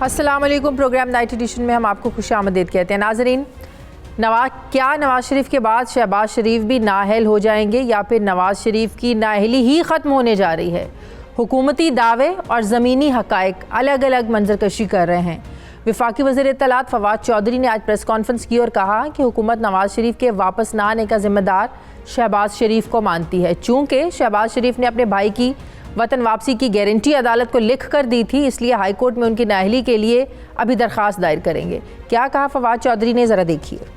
अस्सलाम वालेकुम। Programme night addition में हम आपको खुशामदीद कहते हैं। नाजरीन, नवाज शरीफ के बाद शहबाज शरीफ भी नाअहल हो जाएंगे या फिर नवाज शरीफ की नाअहली ही ख़त्म होने जा रही है? हुकूमती दावे और ज़मीनी हक़ाइक़ अलग अलग मंजरकशी कर रहे हैं। वफाकी वज़ीर इत्तलात फवाद चौधरी ने आज प्रेस कॉन्फ्रेंस की और कहा कि हुकूमत नवाज शरीफ के वापस न आने का ज़िम्मेदार शहबाज शरीफ को मानती है। चूँकि शहबाज शरीफ ने अपने भाई की वतन वापसी की गारंटी अदालत को लिख कर दी थी, इसलिए हाई कोर्ट में उनकी नाअहली के लिए अभी दरख्वास्त दायर करेंगे। क्या कहा फवाद चौधरी ने, ज़रा देखिए।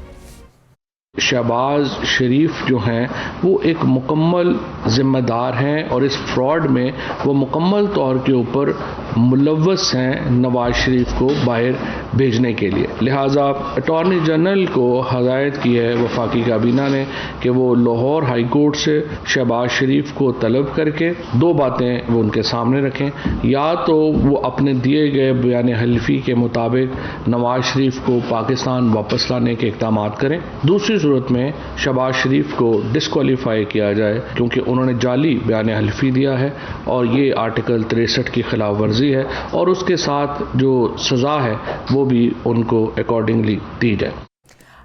शहबाज शरीफ जो हैं वो एक मुकम्मल ज़िम्मेदार हैं और इस फ्रॉड में वो मुकम्मल तौर के ऊपर मुलव्वस हैं नवाज शरीफ को बाहर भेजने के लिए। लिहाजा अटॉर्नी जनरल को हदायत की है वफाकी काबीना ने कि वो लाहौर हाई कोर्ट से शहबाज शरीफ को तलब करके दो बातें वो उनके सामने रखें। या तो वो अपने दिए गए बयान हल्फी के मुताबिक नवाज शरीफ को पाकिस्तान वापस लाने के इक़दाम करें, दूसरी सूरत में शहबाज शरीफ को डिस्क्वालीफाई किया जाए क्योंकि उन्होंने जाली बयान हल्फी दिया है और ये आर्टिकल 63 की खिलाफ वर्जी है और उसके साथ जो सज़ा है वो भी उनको अकॉर्डिंगली दी जाए।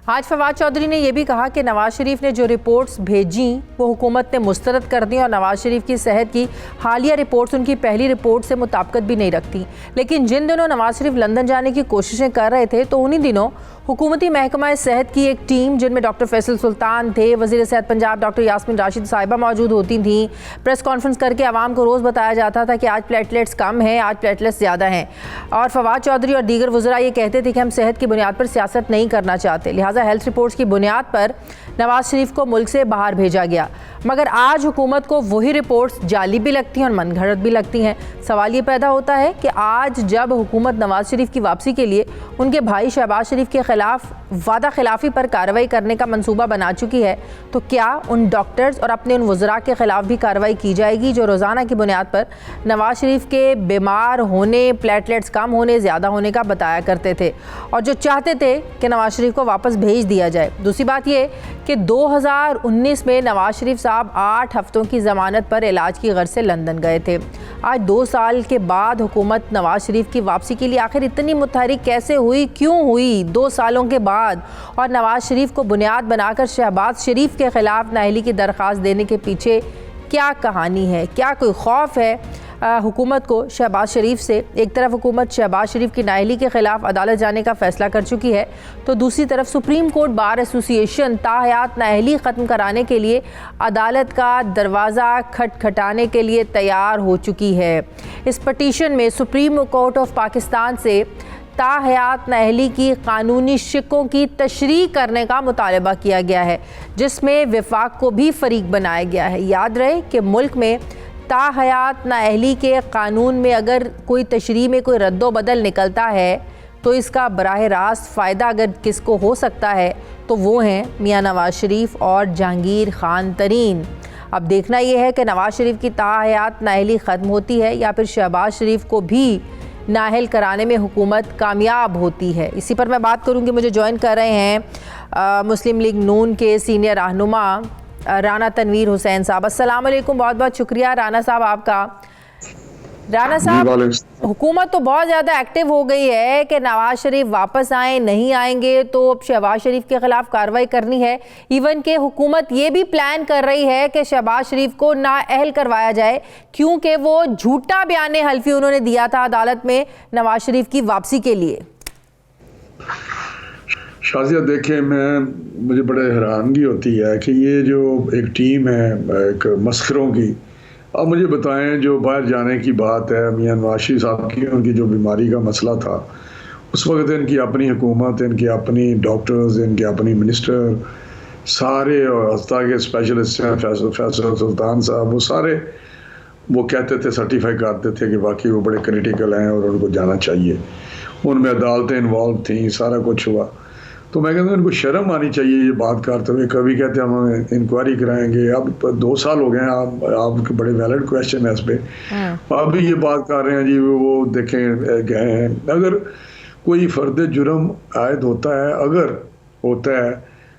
आज फवाद चौधरी ने यह भी कहा कि नवाज शरीफ ने जो रिपोर्ट्स भेजी वो हुकूमत ने मुस्तरद कर दी और नवाज शरीफ की सेहत की हालिया रिपोर्ट्स उनकी पहली रिपोर्ट से मुताबिकत भी नहीं रखती। लेकिन जिन दिनों नवाज शरीफ लंदन जाने की कोशिशें कर रहे थे तो उन्हीं दिनों हुकूमती महकमा सेहत की एक टीम जिनमें डॉक्टर फैसल सुल्तान थे, वज़ीर सेहत पंजाब डॉक्टर यास्मीन राशिद साहिबा मौजूद होती थी। प्रेस कॉन्फ्रेंस करके आवाम को रोज़ बताया जाता था कि आज प्लेटलेट्स कम हैं, आज प्लेटलेट्स ज़्यादा हैं। और फवाद चौधरी और दीगर वज़रा ये कहते थे कि हम सेहत की बुनियाद पर सियासत नहीं करना चाहते, लिहाजा हेल्थ रिपोर्ट्स की बुनियाद पर नवाज शरीफ को मुल्क से बाहर भेजा गया। मगर आज हुकूमत को वही रिपोर्ट्स जाली भी लगती हैं और मनगढ़ंत भी लगती हैं। सवाल ये पैदा होता है कि आज जब हुकूमत नवाज शरीफ की वापसी के लिए उनके भाई शहबाज शरीफ के खिलाफ वादा खिलाफी पर कार्रवाई करने का मंसूबा बना चुकी है, तो क्या उन डॉक्टर्स और अपने उन वज़रा के खिलाफ भी कार्रवाई की जाएगी जो रोज़ाना की बुनियाद पर नवाज शरीफ के बीमार होने, प्लेटलेट्स कम होने, ज़्यादा होने का बताया करते थे और जो चाहते थे कि नवाज शरीफ को वापस भेज दिया जाए। दूसरी बात ये कि 2019 में नवाज शरीफ साहब 8 हफ्तों की ज़मानत पर इलाज की गर्ज से लंदन गए थे। आज 2 साल के बाद हुकूमत नवाज शरीफ की वापसी के लिए आखिर इतनी मुतहरिक कैसे हुई, क्यों हुई 2 सालों के बाद? और नवाज शरीफ को बुनियाद बनाकर शहबाज शरीफ के खिलाफ नाअहली की दरख्वास्त देने के पीछे क्या कहानी है? क्या कोई खौफ है हुकूमत को शहबाज शरीफ से? एक तरफ हुकूमत शहबाज शरीफ की नाअहली के खिलाफ अदालत जाने का फैसला कर चुकी है, तो दूसरी तरफ सुप्रीम कोर्ट बार एसोसिएशन ताहयात नाअहली ख़त्म कराने के लिए अदालत का दरवाज़ा खटखटाने के लिए तैयार हो चुकी है। इस पटिशन में सुप्रीम कोर्ट ऑफ पाकिस्तान से ताहयात नाअहली की कानूनी शिकों की तशरीह करने का मुतालबा किया गया है, जिसमें वफाक को भी फरीक बनाया गया है। याद रहे कि मुल्क में ताहयात नाअहली के कानून में अगर कोई तशरीह में कोई रद्दो बदल निकलता है तो इसका बराह रास्त फ़ायदा अगर किसको हो सकता है तो वो हैं मियाँ नवाज शरीफ और जहांगीर खान तरीन। अब देखना यह है कि नवाज शरीफ की ताहयात नाअहली ख़त्म होती है या फिर शहबाज शरीफ को भी नाअहल कराने में हुकूमत कामयाब होती है। इसी पर मैं बात करूंगी। मुझे ज्वाइन कर रहे हैं मुस्लिम लीग नून के सीनियर रहनुमा राना तनवीर हुसैन साहब। अस्सलाम वालेकुम, बहुत बहुत शुक्रिया राना साहब आपका। राना साहब, हुकूमत तो बहुत ज़्यादा एक्टिव हो गई है कि नवाज शरीफ वापस आए, नहीं आएंगे तो अब शहबाज शरीफ के ख़िलाफ़ कार्रवाई करनी है। इवन के हुकूमत ये भी प्लान कर रही है कि शहबाज शरीफ को नाअहल करवाया जाए क्योंकि वो झूठा बयान हल्फी उन्होंने दिया था अदालत में नवाज शरीफ की वापसी के लिए। शाजिया, देखें, मुझे बड़े हैरानगी होती है कि ये जो एक टीम है एक मस्खरों की, अब मुझे बताएं जो बाहर जाने की बात है मियां नवाज शरीफ साहब की, उनकी जो बीमारी का मसला था उस वक्त इनकी अपनी हुकूमत, इनकी अपनी डॉक्टर्स, इनके अपनी मिनिस्टर सारे और हस्ता के स्पेशलिस्ट हैं फैसल सुल्तान साहब, वो सारे वो कहते थे, सर्टिफाई करते थे कि बाकी वो बड़े क्रिटिकल हैं और उनको जाना चाहिए। उनमें अदालतें इन्वॉल्व थी, सारा कुछ हुआ। तो मैं कहता हूँ इनको शर्म आनी चाहिए ये बात करते हुए। कभी कहते हैं हम इंक्वायरी कराएंगे, अब 2 साल हो गए हैं, आपके बड़े वैलिड क्वेश्चन है इस पर। अब भी ये बात कर रहे हैं जी वो देखें गए हैं। अगर कोई फर्द जुर्म आयद होता है, अगर होता है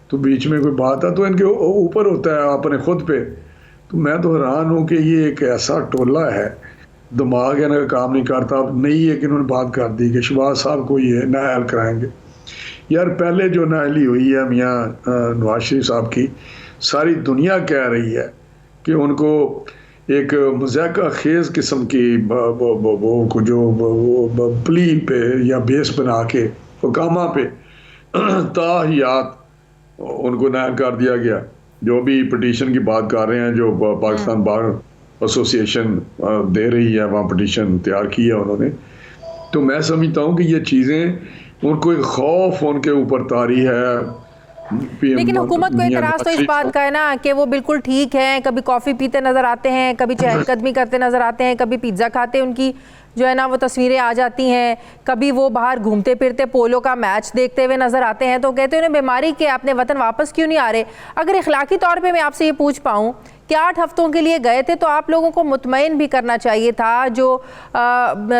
तो बीच में कोई बात है तो इनके ऊपर होता है अपने खुद पे। तो मैं तो हैरान हूँ कि ये एक ऐसा टोला है दिमाग है ना काम नहीं करता, अब नहीं है कि उन्होंने बात कर दी कि शहबाज साहब को ये नाअहल कराएंगे। यार पहले जो नाअहली हुई है मियाँ नवाज शरीफ साहब की, सारी दुनिया कह रही है कि उनको एक मज़ाक़ा खेज़ किस्म की वो जो प्ली पे या बेस बना के हुकामा पे ताहियात उनको नाअहल कर दिया गया। जो भी पटिशन की बात कर रहे हैं, जो पाकिस्तान बार एसोसिएशन दे रही है, वहाँ पटिशन तैयार की है उन्होंने, तो मैं समझता हूँ कि ये चीज़ें उनको एक खौफ उनके ऊपर तारी है। लेकिन हुकूमत को एतराज़ तो इस बात का है ना कि वो बिल्कुल ठीक है, कभी कॉफ़ी पीते नज़र आते हैं, कभी चहलकदमी करते नज़र आते हैं, कभी पिज़्ज़ा खाते उनकी जो है ना वो तस्वीरें आ जाती हैं, कभी वो बाहर घूमते फिरते पोलो का मैच देखते हुए नज़र आते हैं। तो कहते हैं उन्हें बीमारी के अपने वतन वापस क्यों नहीं आ रहे। अगर इखलाकी तौर पे मैं आपसे ये पूछ पाऊँ कि 8 हफ्तों के लिए गए थे तो आप लोगों को मुतमईन भी करना चाहिए था, जो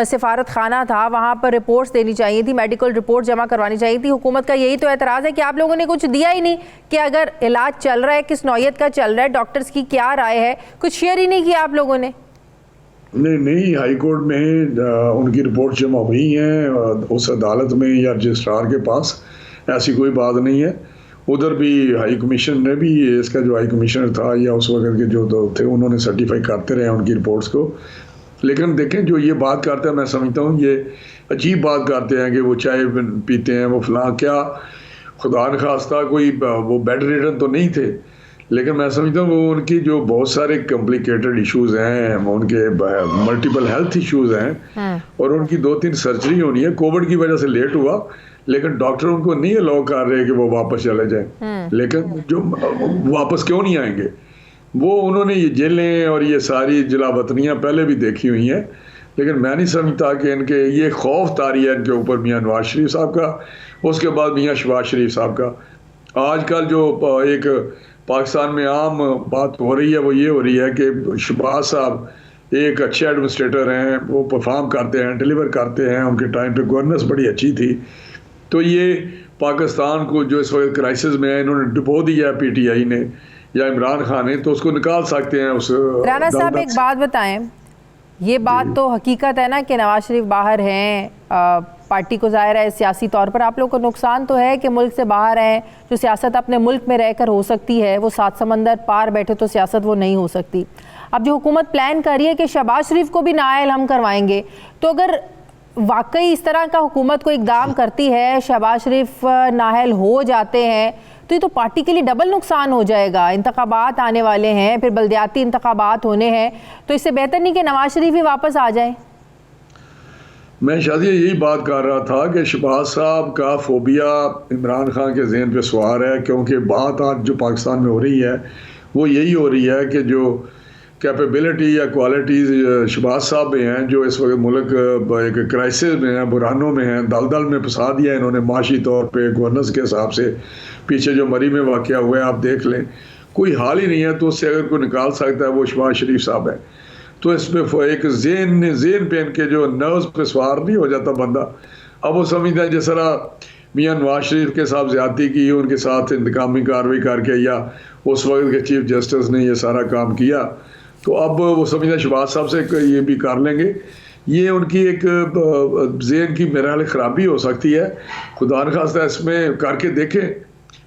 सिफारत खाना था वहाँ पर रिपोर्ट्स देनी चाहिए थी, मेडिकल रिपोर्ट जमा करवानी चाहिए थी। हुकूमत का यही तो एतराज़ है कि आप लोगों ने कुछ दिया ही नहीं कि अगर इलाज चल रहा है किस नौयत का चल रहा है, डॉक्टर्स की क्या राय है, कुछ शेयर ही नहीं किया आप लोगों ने। नहीं, हाई कोर्ट में उनकी रिपोर्ट जमा हुई हैं उस अदालत में या रजिस्ट्रार के पास, ऐसी कोई बात नहीं है। उधर भी हाई कमीशन ने भी, इसका जो हाई कमिश्नर था या उस वक्त के जो थे, उन्होंने सर्टिफाई करते रहे उनकी रिपोर्ट्स को। लेकिन देखें जो ये बात करते हैं, मैं समझता हूँ ये अजीब बात करते हैं कि वो चाय पीते हैं, वो फलां, क्या खुदा न खास्ता कोई वो बेड रिडन तो नहीं थे, लेकिन मैं समझता हूँ वो उनकी जो बहुत सारे कॉम्प्लिकेटेड इश्यूज हैं, उनके मल्टीपल हेल्थ इश्यूज हैं और उनकी 2-3 सर्जरी होनी है। कोविड की वजह से लेट हुआ, लेकिन डॉक्टर उनको नहीं अलाउ कर रहे कि वो वापस चले जाएं। लेकिन जो वापस क्यों नहीं आएंगे, वो उन्होंने ये जेलें और ये सारी जलावतनियाँ पहले भी देखी हुई हैं। लेकिन मैं नहीं समझता कि इनके ये खौफ तारी है इनके ऊपर मियाँ नवाज शरीफ साहब का, उसके बाद मियाँ शहबाज शरीफ साहब का। आजकल जो एक पाकिस्तान में आम बात हो रही है वो ये हो रही है कि शहबाज साहब एक अच्छे एडमिनिस्ट्रेटर हैं, वो परफॉर्म करते हैं, डिलीवर करते हैं, उनके टाइम पे गवर्नेंस बड़ी अच्छी थी। तो ये पाकिस्तान को जो इस वक्त क्राइसिस में है, इन्होंने डुबो दिया PTI ने या इमरान खान ने, तो उसको निकाल सकते हैं उस। राना साहब एक बात बताएं, ये बात तो हकीकत है ना कि नवाज शरीफ बाहर हैं, पार्टी को ज़ाहिर है सियासी तौर पर आप लोग को नुकसान तो है कि मुल्क से बाहर हैं, जो सियासत अपने मुल्क में रहकर हो सकती है वो 7 समंदर पार बैठे तो सियासत वो नहीं हो सकती। अब जो हुकूमत प्लान कर रही है कि शहबाज शरीफ को भी नाअहल हम करवाएंगे, तो अगर वाकई इस तरह का हुकूमत को इकदाम करती है, शहबाज शरीफ नाअहल हो जाते हैं, तो ये तो पार्टी के लिए डबल नुकसान हो जाएगा। इंतखाबात आने वाले हैं, फिर बल्दियाती इंतखाबात होने हैं, तो इससे बेहतर नहीं कि नवाज शरीफ ही वापस आ जाए। मैं शायद यही बात कर रहा था कि शहबाज साहब का फोबिया इमरान खान के जहन पे सवार है, क्योंकि बात आज जो पाकिस्तान में हो रही है वो यही हो रही है कि जो कैपेबिलिटी या क्वालिटीज़ शहबाज साहब में हैं, जो इस वक्त मुल्क एक क्राइसिस में है, बुरानों में हैं, दलदल में फंसा दिया इन्होंने माशी तौर पे गवर्नेंस के हिसाब से। पीछे जो मरी में वाक़या हुआ है आप देख लें, कोई हाल ही नहीं है, तो उससे अगर कोई निकाल सकता है वो शहबाज शरीफ साहब है। तो इसमें एक जेन पे इनके जो नर्व्स पे सवार नहीं हो जाता बंदा। अब वो समझता है जिस तरह मियाँ नवाज शरीफ के साथ ज़्यादती की, उनके साथ इंतकामी कार्रवाई करके, या उस वक्त के चीफ जस्टिस ने ये सारा काम किया, तो अब वो समझता है शहबाज साहब से ये भी कर लेंगे। ये उनकी एक जेन की मेरे ख्याल खराबी हो सकती है। खुदा न खास्ता इसमें करके देखें।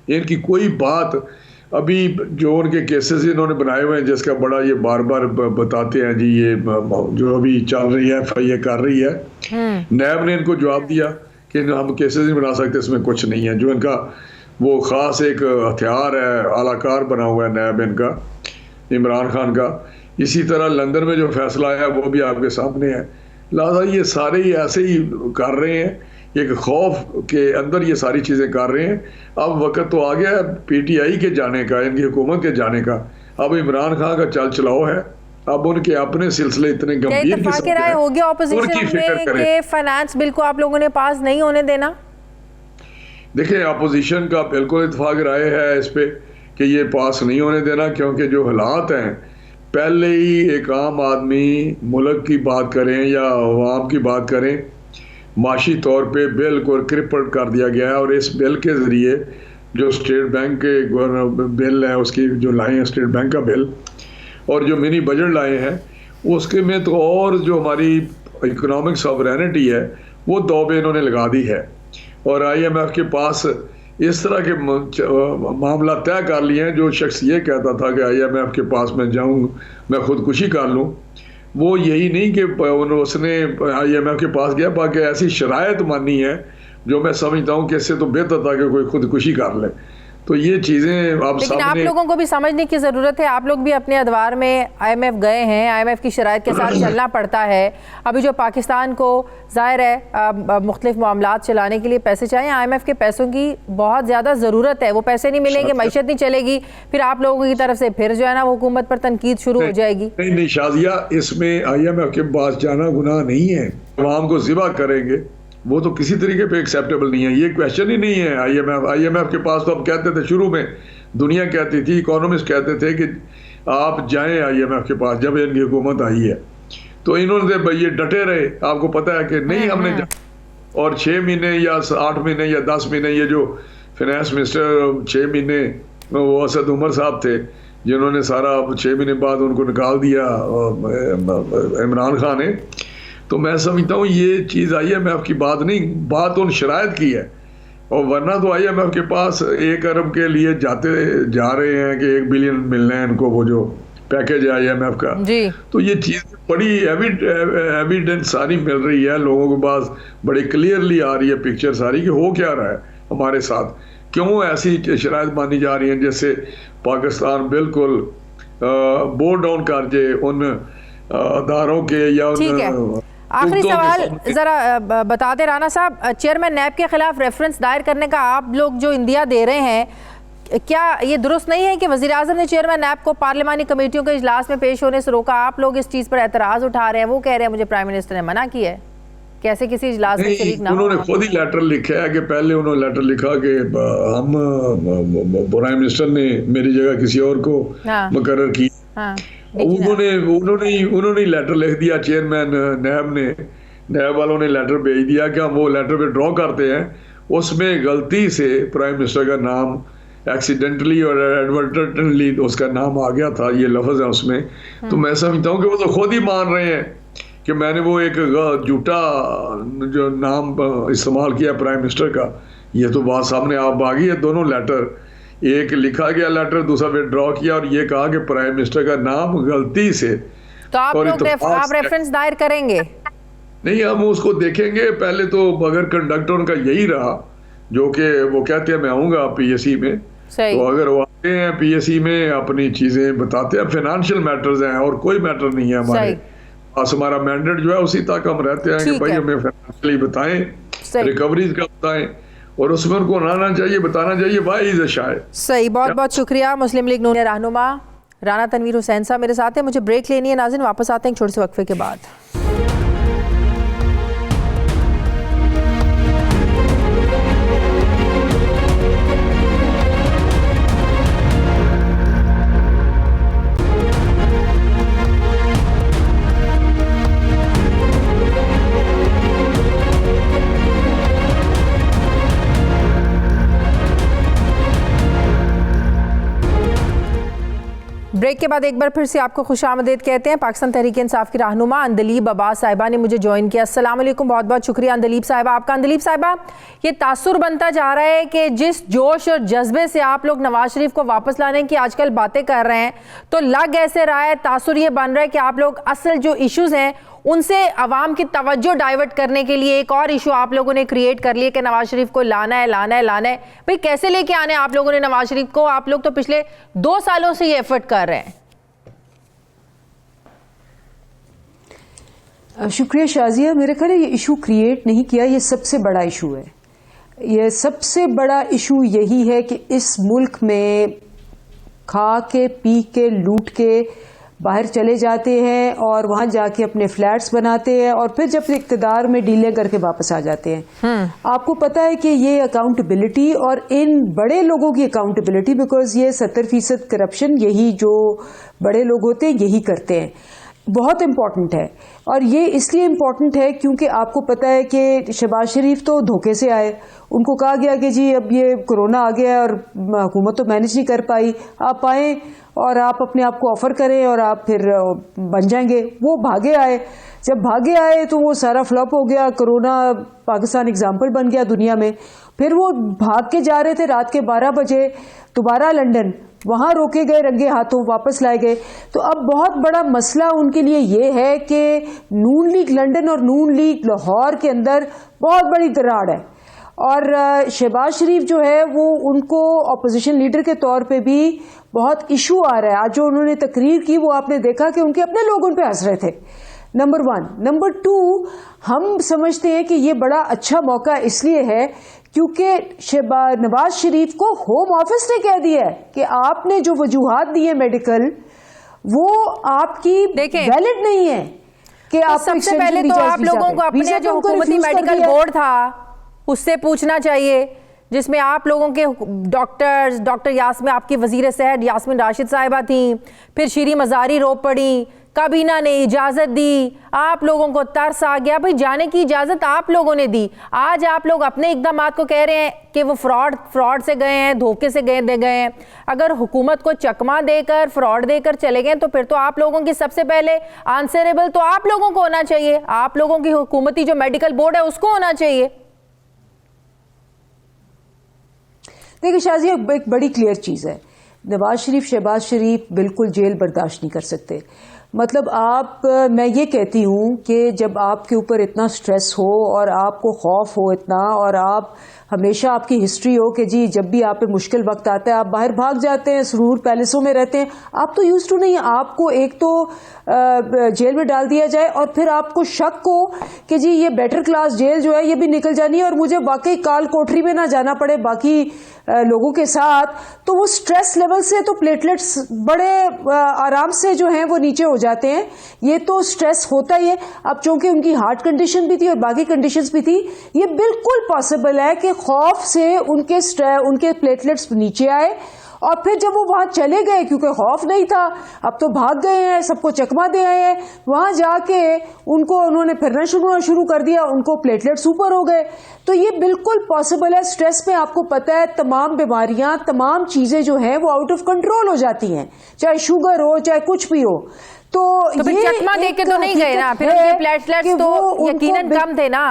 इनकी कोई बात अभी जो उनके केसेस इन्होंने बनाए हुए हैं, जिसका बड़ा ये बार बार बताते हैं जी, ये जो अभी चल रही है FIA कर रही है, नैब ने इनको जवाब दिया कि हम केसेस नहीं बना सकते, इसमें कुछ नहीं है। जो इनका वो ख़ास एक हथियार है, आलाकार बना हुआ है नैब इनका, इमरान खान का। इसी तरह लंदन में जो फैसला आया वो भी आपके सामने है। लिहाजा ये सारे ही ऐसे ही कर रहे हैं, एक खौफ के अंदर ये सारी चीज़ें कर रहे हैं। अब वक्त तो आ गया PTI के जाने का, इनकी हुकूमत के जाने का। अब इमरान खान का चल चलाओ है, अब उनके अपने सिलसिले इतने गंभीर किस्म के हैं। हो गया ऑपोजिशन में कि फाइनेंस बिल को आप लोगों ने पास नहीं होने देना। देखिए अपोजिशन का बिल्कुल इत्तेफाक राय है इस पे कि ये पास नहीं होने देना, क्योंकि जो हालात हैं, पहले ही एक आम आदमी मुल्क की बात करें या अवाम की बात करें, माशी तौर पे बिल्कुल क्रिपल कर दिया गया है। और इस बिल के ज़रिए जो स्टेट बैंक के बिल है, उसकी जो लाए हैं स्टेट बैंक का बिल, और जो मिनी बजट लाए हैं, उसके में तो और जो हमारी इकोनॉमिक सॉवरेनिटी है वो दौबे इन्होंने लगा दी है। और IMF के पास इस तरह के मामला तय कर लिए हैं। जो शख्स ये कहता था कि IMF के पास मैं जाऊं, मैं खुदकुशी कर लूं, वो यही नहीं कि उसने IMF के पास गया, बाकी ऐसी शरायत मानी है जो मैं समझता हूं कि इससे तो बेहतर था कि कोई खुदकुशी कर ले। तो ये चीज़ें आप लेकिन आप लोगों को भी समझने की ज़रूरत है। आप लोग भी अपने अदवार में IMF गए हैं, IMF की शराइत के साथ चलना पड़ता है। अभी जो पाकिस्तान को ज़ाहिर है मुख्तलिफ मामलात चलाने के लिए पैसे चाहिए, IMF के पैसों की बहुत ज़्यादा ज़रूरत है। वो पैसे नहीं मिलेंगे, मईशत नहीं चलेगी, फिर आप लोगों की तरफ से फिर जो है ना वो हुकूमत पर तनकीद शुरू हो जाएगी। नहीं शाजिया, इसमें IMF के पास जाना गुनाह नहीं है। अवाम को ज़िबा करेंगे वो तो किसी तरीके पे एक्सेप्टेबल नहीं है, ये क्वेश्चन ही नहीं है। IMF के पास तो अब कहते थे, शुरू में दुनिया कहती थी, इकोनॉमिस्ट कहते थे कि आप जाएं IMF के पास। जब इनकी हुकूमत आई है तो इन्होंने ये डटे रहे। आपको पता है कि नहीं हमने और 6 महीने या 8 महीने या 10 महीने ये जो फाइनेंस मिनिस्टर 6 महीने वो असद उमर साहब थे, जिन्होंने सारा 6 महीने बाद उनको निकाल दिया इमरान खान ने। तो मैं समझता हूँ ये चीज़ IMF की बात नहीं, बात उन शराइत की है। और वरना तो IMF के पास 1 अरब के लिए जा रहे हैं कि 1 बिलियन मिलने हैं इनको, वो जो पैकेज है IMF का जी। तो ये चीज़ बड़ी एविडेंस सारी मिल रही है लोगों के पास, बड़ी क्लियरली आ रही है पिक्चर सारी कि हो क्या रहा है हमारे साथ, क्यों ऐसी शराइत मानी जा रही है जैसे पाकिस्तान बिल्कुल बोर्ड डाउन कर जाए उन अदारों के या उन। आखिरी सवाल जरा बताते राना साहब, चेयरमैन नैब के खिलाफ रेफरेंस दायर करने का आप लोग जो इंदिया दे रहे हैं, क्या ये दुरुस्त नहीं है कि वज़ीर आज़म ने चेयरमैन नैब को पार्लिमानी कमेटियों के इजलास में पेश होने से रोका? आप लोग इस चीज़ पर एतराज़ उठा रहे हैं, वो कह रहे हैं मुझे प्राइम मिनिस्टर ने मना किया है। कैसे किसी इजलास में शरीक ना हो? उन्होंने खुद ही लेटर लिखा है कि पहले उन्होंने लेटर लिखा कि हम प्राइम मिनिस्टर ने मेरी जगह किसी और को मुकर्रर किया। उन्होंने लेटर लिख दिया, चेयरमैन नैब वालों ने लेटर भेज दिया कि हम वो लेटर पे ड्रॉ करते हैं। उसमें गलती से प्राइम मिनिस्टर का नाम एक्सीडेंटली और एडवर्टेंटली उसका नाम आ गया था, ये लफ्ज़ है उसमें। तो मैं समझता हूँ कि वो तो खुद ही मान रहे हैं कि मैंने वो एक झूठा जो नाम इस्तेमाल किया प्राइम मिनिस्टर का। ये तो बात सामने आप आ गई है। दोनों लेटर, एक लिखा गया लेटर, दूसरा विड्रॉ किया और ये कहा कि प्राइम मिनिस्टर का नाम गलती से। तो आप लोग आप रेफरेंस दायर करेंगे? नहीं, हम उसको देखेंगे पहले तो। अगर कंडक्ट उनका यही रहा जो कि वो कहते हैं मैं आऊँगा PSC में, तो अगर वो आते हैं PSC में अपनी चीज़ें बताते हैं, फाइनेंशियल मैटर्स हैं और कोई मैटर नहीं है हमारे पास। हमारा मैंडेट जो है उसी तक हम रहते हैं कि भाई हमें फाइनेंशियली बताएं, रिकवरीज का बताएं, और उसमें उनको आना चाहिए, बताना चाहिए वाई इज अ शायद। सही, बहुत बहुत शुक्रिया। मुस्लिम लीग नून रहनुमा राना तनवीर हुसैन साहब मेरे साथ हैं। मुझे ब्रेक लेनी है नाज़रीन, वापस आते हैं एक छोटे से वक्फे के बाद। ब्रेक के बाद एक बार फिर से आपको खुशामदीद कहते हैं। पाकिस्तान तहरीक इंसाफ की रहनुमा अंदलीब अब्बास साहिबा ने मुझे ज्वाइन किया। अस्सलाम वालेकुम, बहुत बहुत शुक्रिया अंदलीब साहिबा आपका। अंदलीब साहिबा, ये तासुर बनता जा रहा है कि जिस जोश और जज्बे से आप लोग नवाज शरीफ को वापस लाने की आजकल बातें कर रहे हैं, तो लग ऐसे रहा है, तासुर ये बन रहा है कि आप लोग असल जो इश्यूज़ हैं उनसे अवाम की तवज्जो डाइवर्ट करने के लिए एक और इशू आप लोगों ने क्रिएट कर लिया कि नवाज शरीफ को लाना है लाना है लाना है। भाई कैसे लेके आने आप लोगों ने नवाज शरीफ को? आप लोग तो पिछले 2 सालों से ये एफर्ट कर रहे हैं। शुक्रिया शाजिया। मेरे ख्याल ये इशू क्रिएट नहीं किया, ये सबसे बड़ा इशू है। ये सबसे बड़ा इशू यही है कि इस मुल्क में खा के पी के लूट के बाहर चले जाते हैं और वहां जाके अपने फ्लैट्स बनाते हैं और फिर जब इक्तदार में डीलें करके वापस आ जाते हैं। आपको पता है कि ये अकाउंटेबिलिटी और इन बड़े लोगों की अकाउंटेबिलिटी, बिकॉज ये 70% करप्शन यही जो बड़े लोग होते हैं यही करते हैं। बहुत इम्पॉर्टेंट है। और ये इसलिए इम्पॉर्टेंट है क्योंकि आपको पता है कि शहबाज शरीफ तो धोखे से आए, उनको कहा गया कि जी अब ये कोरोना आ गया और हुकूमत तो मैनेज नहीं कर पाई, आप आएँ और आप अपने आप को ऑफर करें और आप फिर बन जाएंगे। वो भागे आए, जब भागे आए तो वो सारा फ्लॉप हो गया, कोरोना पाकिस्तान एग्जाम्पल बन गया दुनिया में। फिर वो भाग के जा रहे थे रात के 12 बजे दोबारा लंदन, वहां रोके गए, रंगे हाथों वापस लाए गए। तो अब बहुत बड़ा मसला उनके लिए ये है कि नून लीग लंदन और नून लीग लाहौर के अंदर बहुत बड़ी दरार है और शहबाज शरीफ जो है वो उनको अपोजिशन लीडर के तौर पे भी बहुत इशू आ रहा है। आज जो उन्होंने तकरीर की वो आपने देखा कि उनके अपने लोग उन पे हंस रहे थे, नंबर 1। नंबर 2, हम समझते हैं कि ये बड़ा अच्छा मौका इसलिए है क्योंकि नवाज शरीफ को होम ऑफिस ने कह दिया है कि आपने जो वजूहात दी है मेडिकल, वो आपकी वैलिड नहीं है कि तो आप सबसे पहले तो आप लोगों को अपने जो हुकूमती मेडिकल बोर्ड था उससे पूछना चाहिए, जिसमें आप लोगों के डॉक्टर्स, डॉक्टर यास्मीन, आपकी वजीर सेहत यास्मीन राशिद साहिबा थी, फिर शीरी मजारी रो पड़ी, काबीना ने इजाजत दी, आप लोगों को तरस आ गया, भाई जाने की इजाजत आप लोगों ने दी। आज आप लोग अपने इक़दामात को कह रहे हैं कि वो फ्रॉड से गए हैं, धोखे से गए हैं। अगर हुकूमत को चकमा देकर, फ्रॉड देकर चले गए तो फिर तो आप लोगों की सबसे पहले आंसरेबल तो आप लोगों को होना चाहिए, आप लोगों की हुकूमती जो मेडिकल बोर्ड है उसको होना चाहिए। देखिए शाजिया, एक बड़ी क्लियर चीज है, नवाज शरीफ, शहबाज शरीफ बिल्कुल जेल बर्दाश्त नहीं कर सकते। मतलब मैं ये कहती हूँ कि जब आपके ऊपर इतना स्ट्रेस हो और आपको खौफ हो इतना, और आप हमेशा आपकी हिस्ट्री हो कि जी जब भी आप पे मुश्किल वक्त आता है आप बाहर भाग जाते हैं, सुरूर पैलेसों में रहते हैं, आप तो यूज्ड टू नहीं। आपको एक तो जेल में डाल दिया जाए और फिर आपको शक हो कि जी ये बेटर क्लास जेल जो है ये भी निकल जानी है और मुझे वाकई काल कोठरी में ना जाना पड़े बाकी लोगों के साथ, तो वो स्ट्रेस लेवल से तो प्लेटलेट्स बड़े आराम से जो हैं वो नीचे हो जाते हैं। ये तो स्ट्रेस होता ही है। अब चूंकि उनकी हार्ट कंडीशन भी थी और बाकी कंडीशंस भी थी, ये बिल्कुल पॉसिबल है कि खौफ से उनके प्लेटलेट्स नीचे आए और फिर जब वो वहां चले गए, क्योंकि खौफ नहीं था, अब तो भाग गए हैं, सबको चकमा दे आए हैं, वहां जाके उन्होंने फिरना शुरू कर दिया, उनको प्लेटलेट्स ऊपर हो गए। तो ये बिल्कुल पॉसिबल है। स्ट्रेस में आपको पता है तमाम बीमारियां, तमाम चीजें जो हैं वो आउट ऑफ कंट्रोल हो जाती हैं, चाहे शुगर हो चाहे कुछ भी हो। तो ये चकमा दे के तो नहीं गए ना, फिर उनके प्लेटलेट्स तो यकीनन कम थे ना,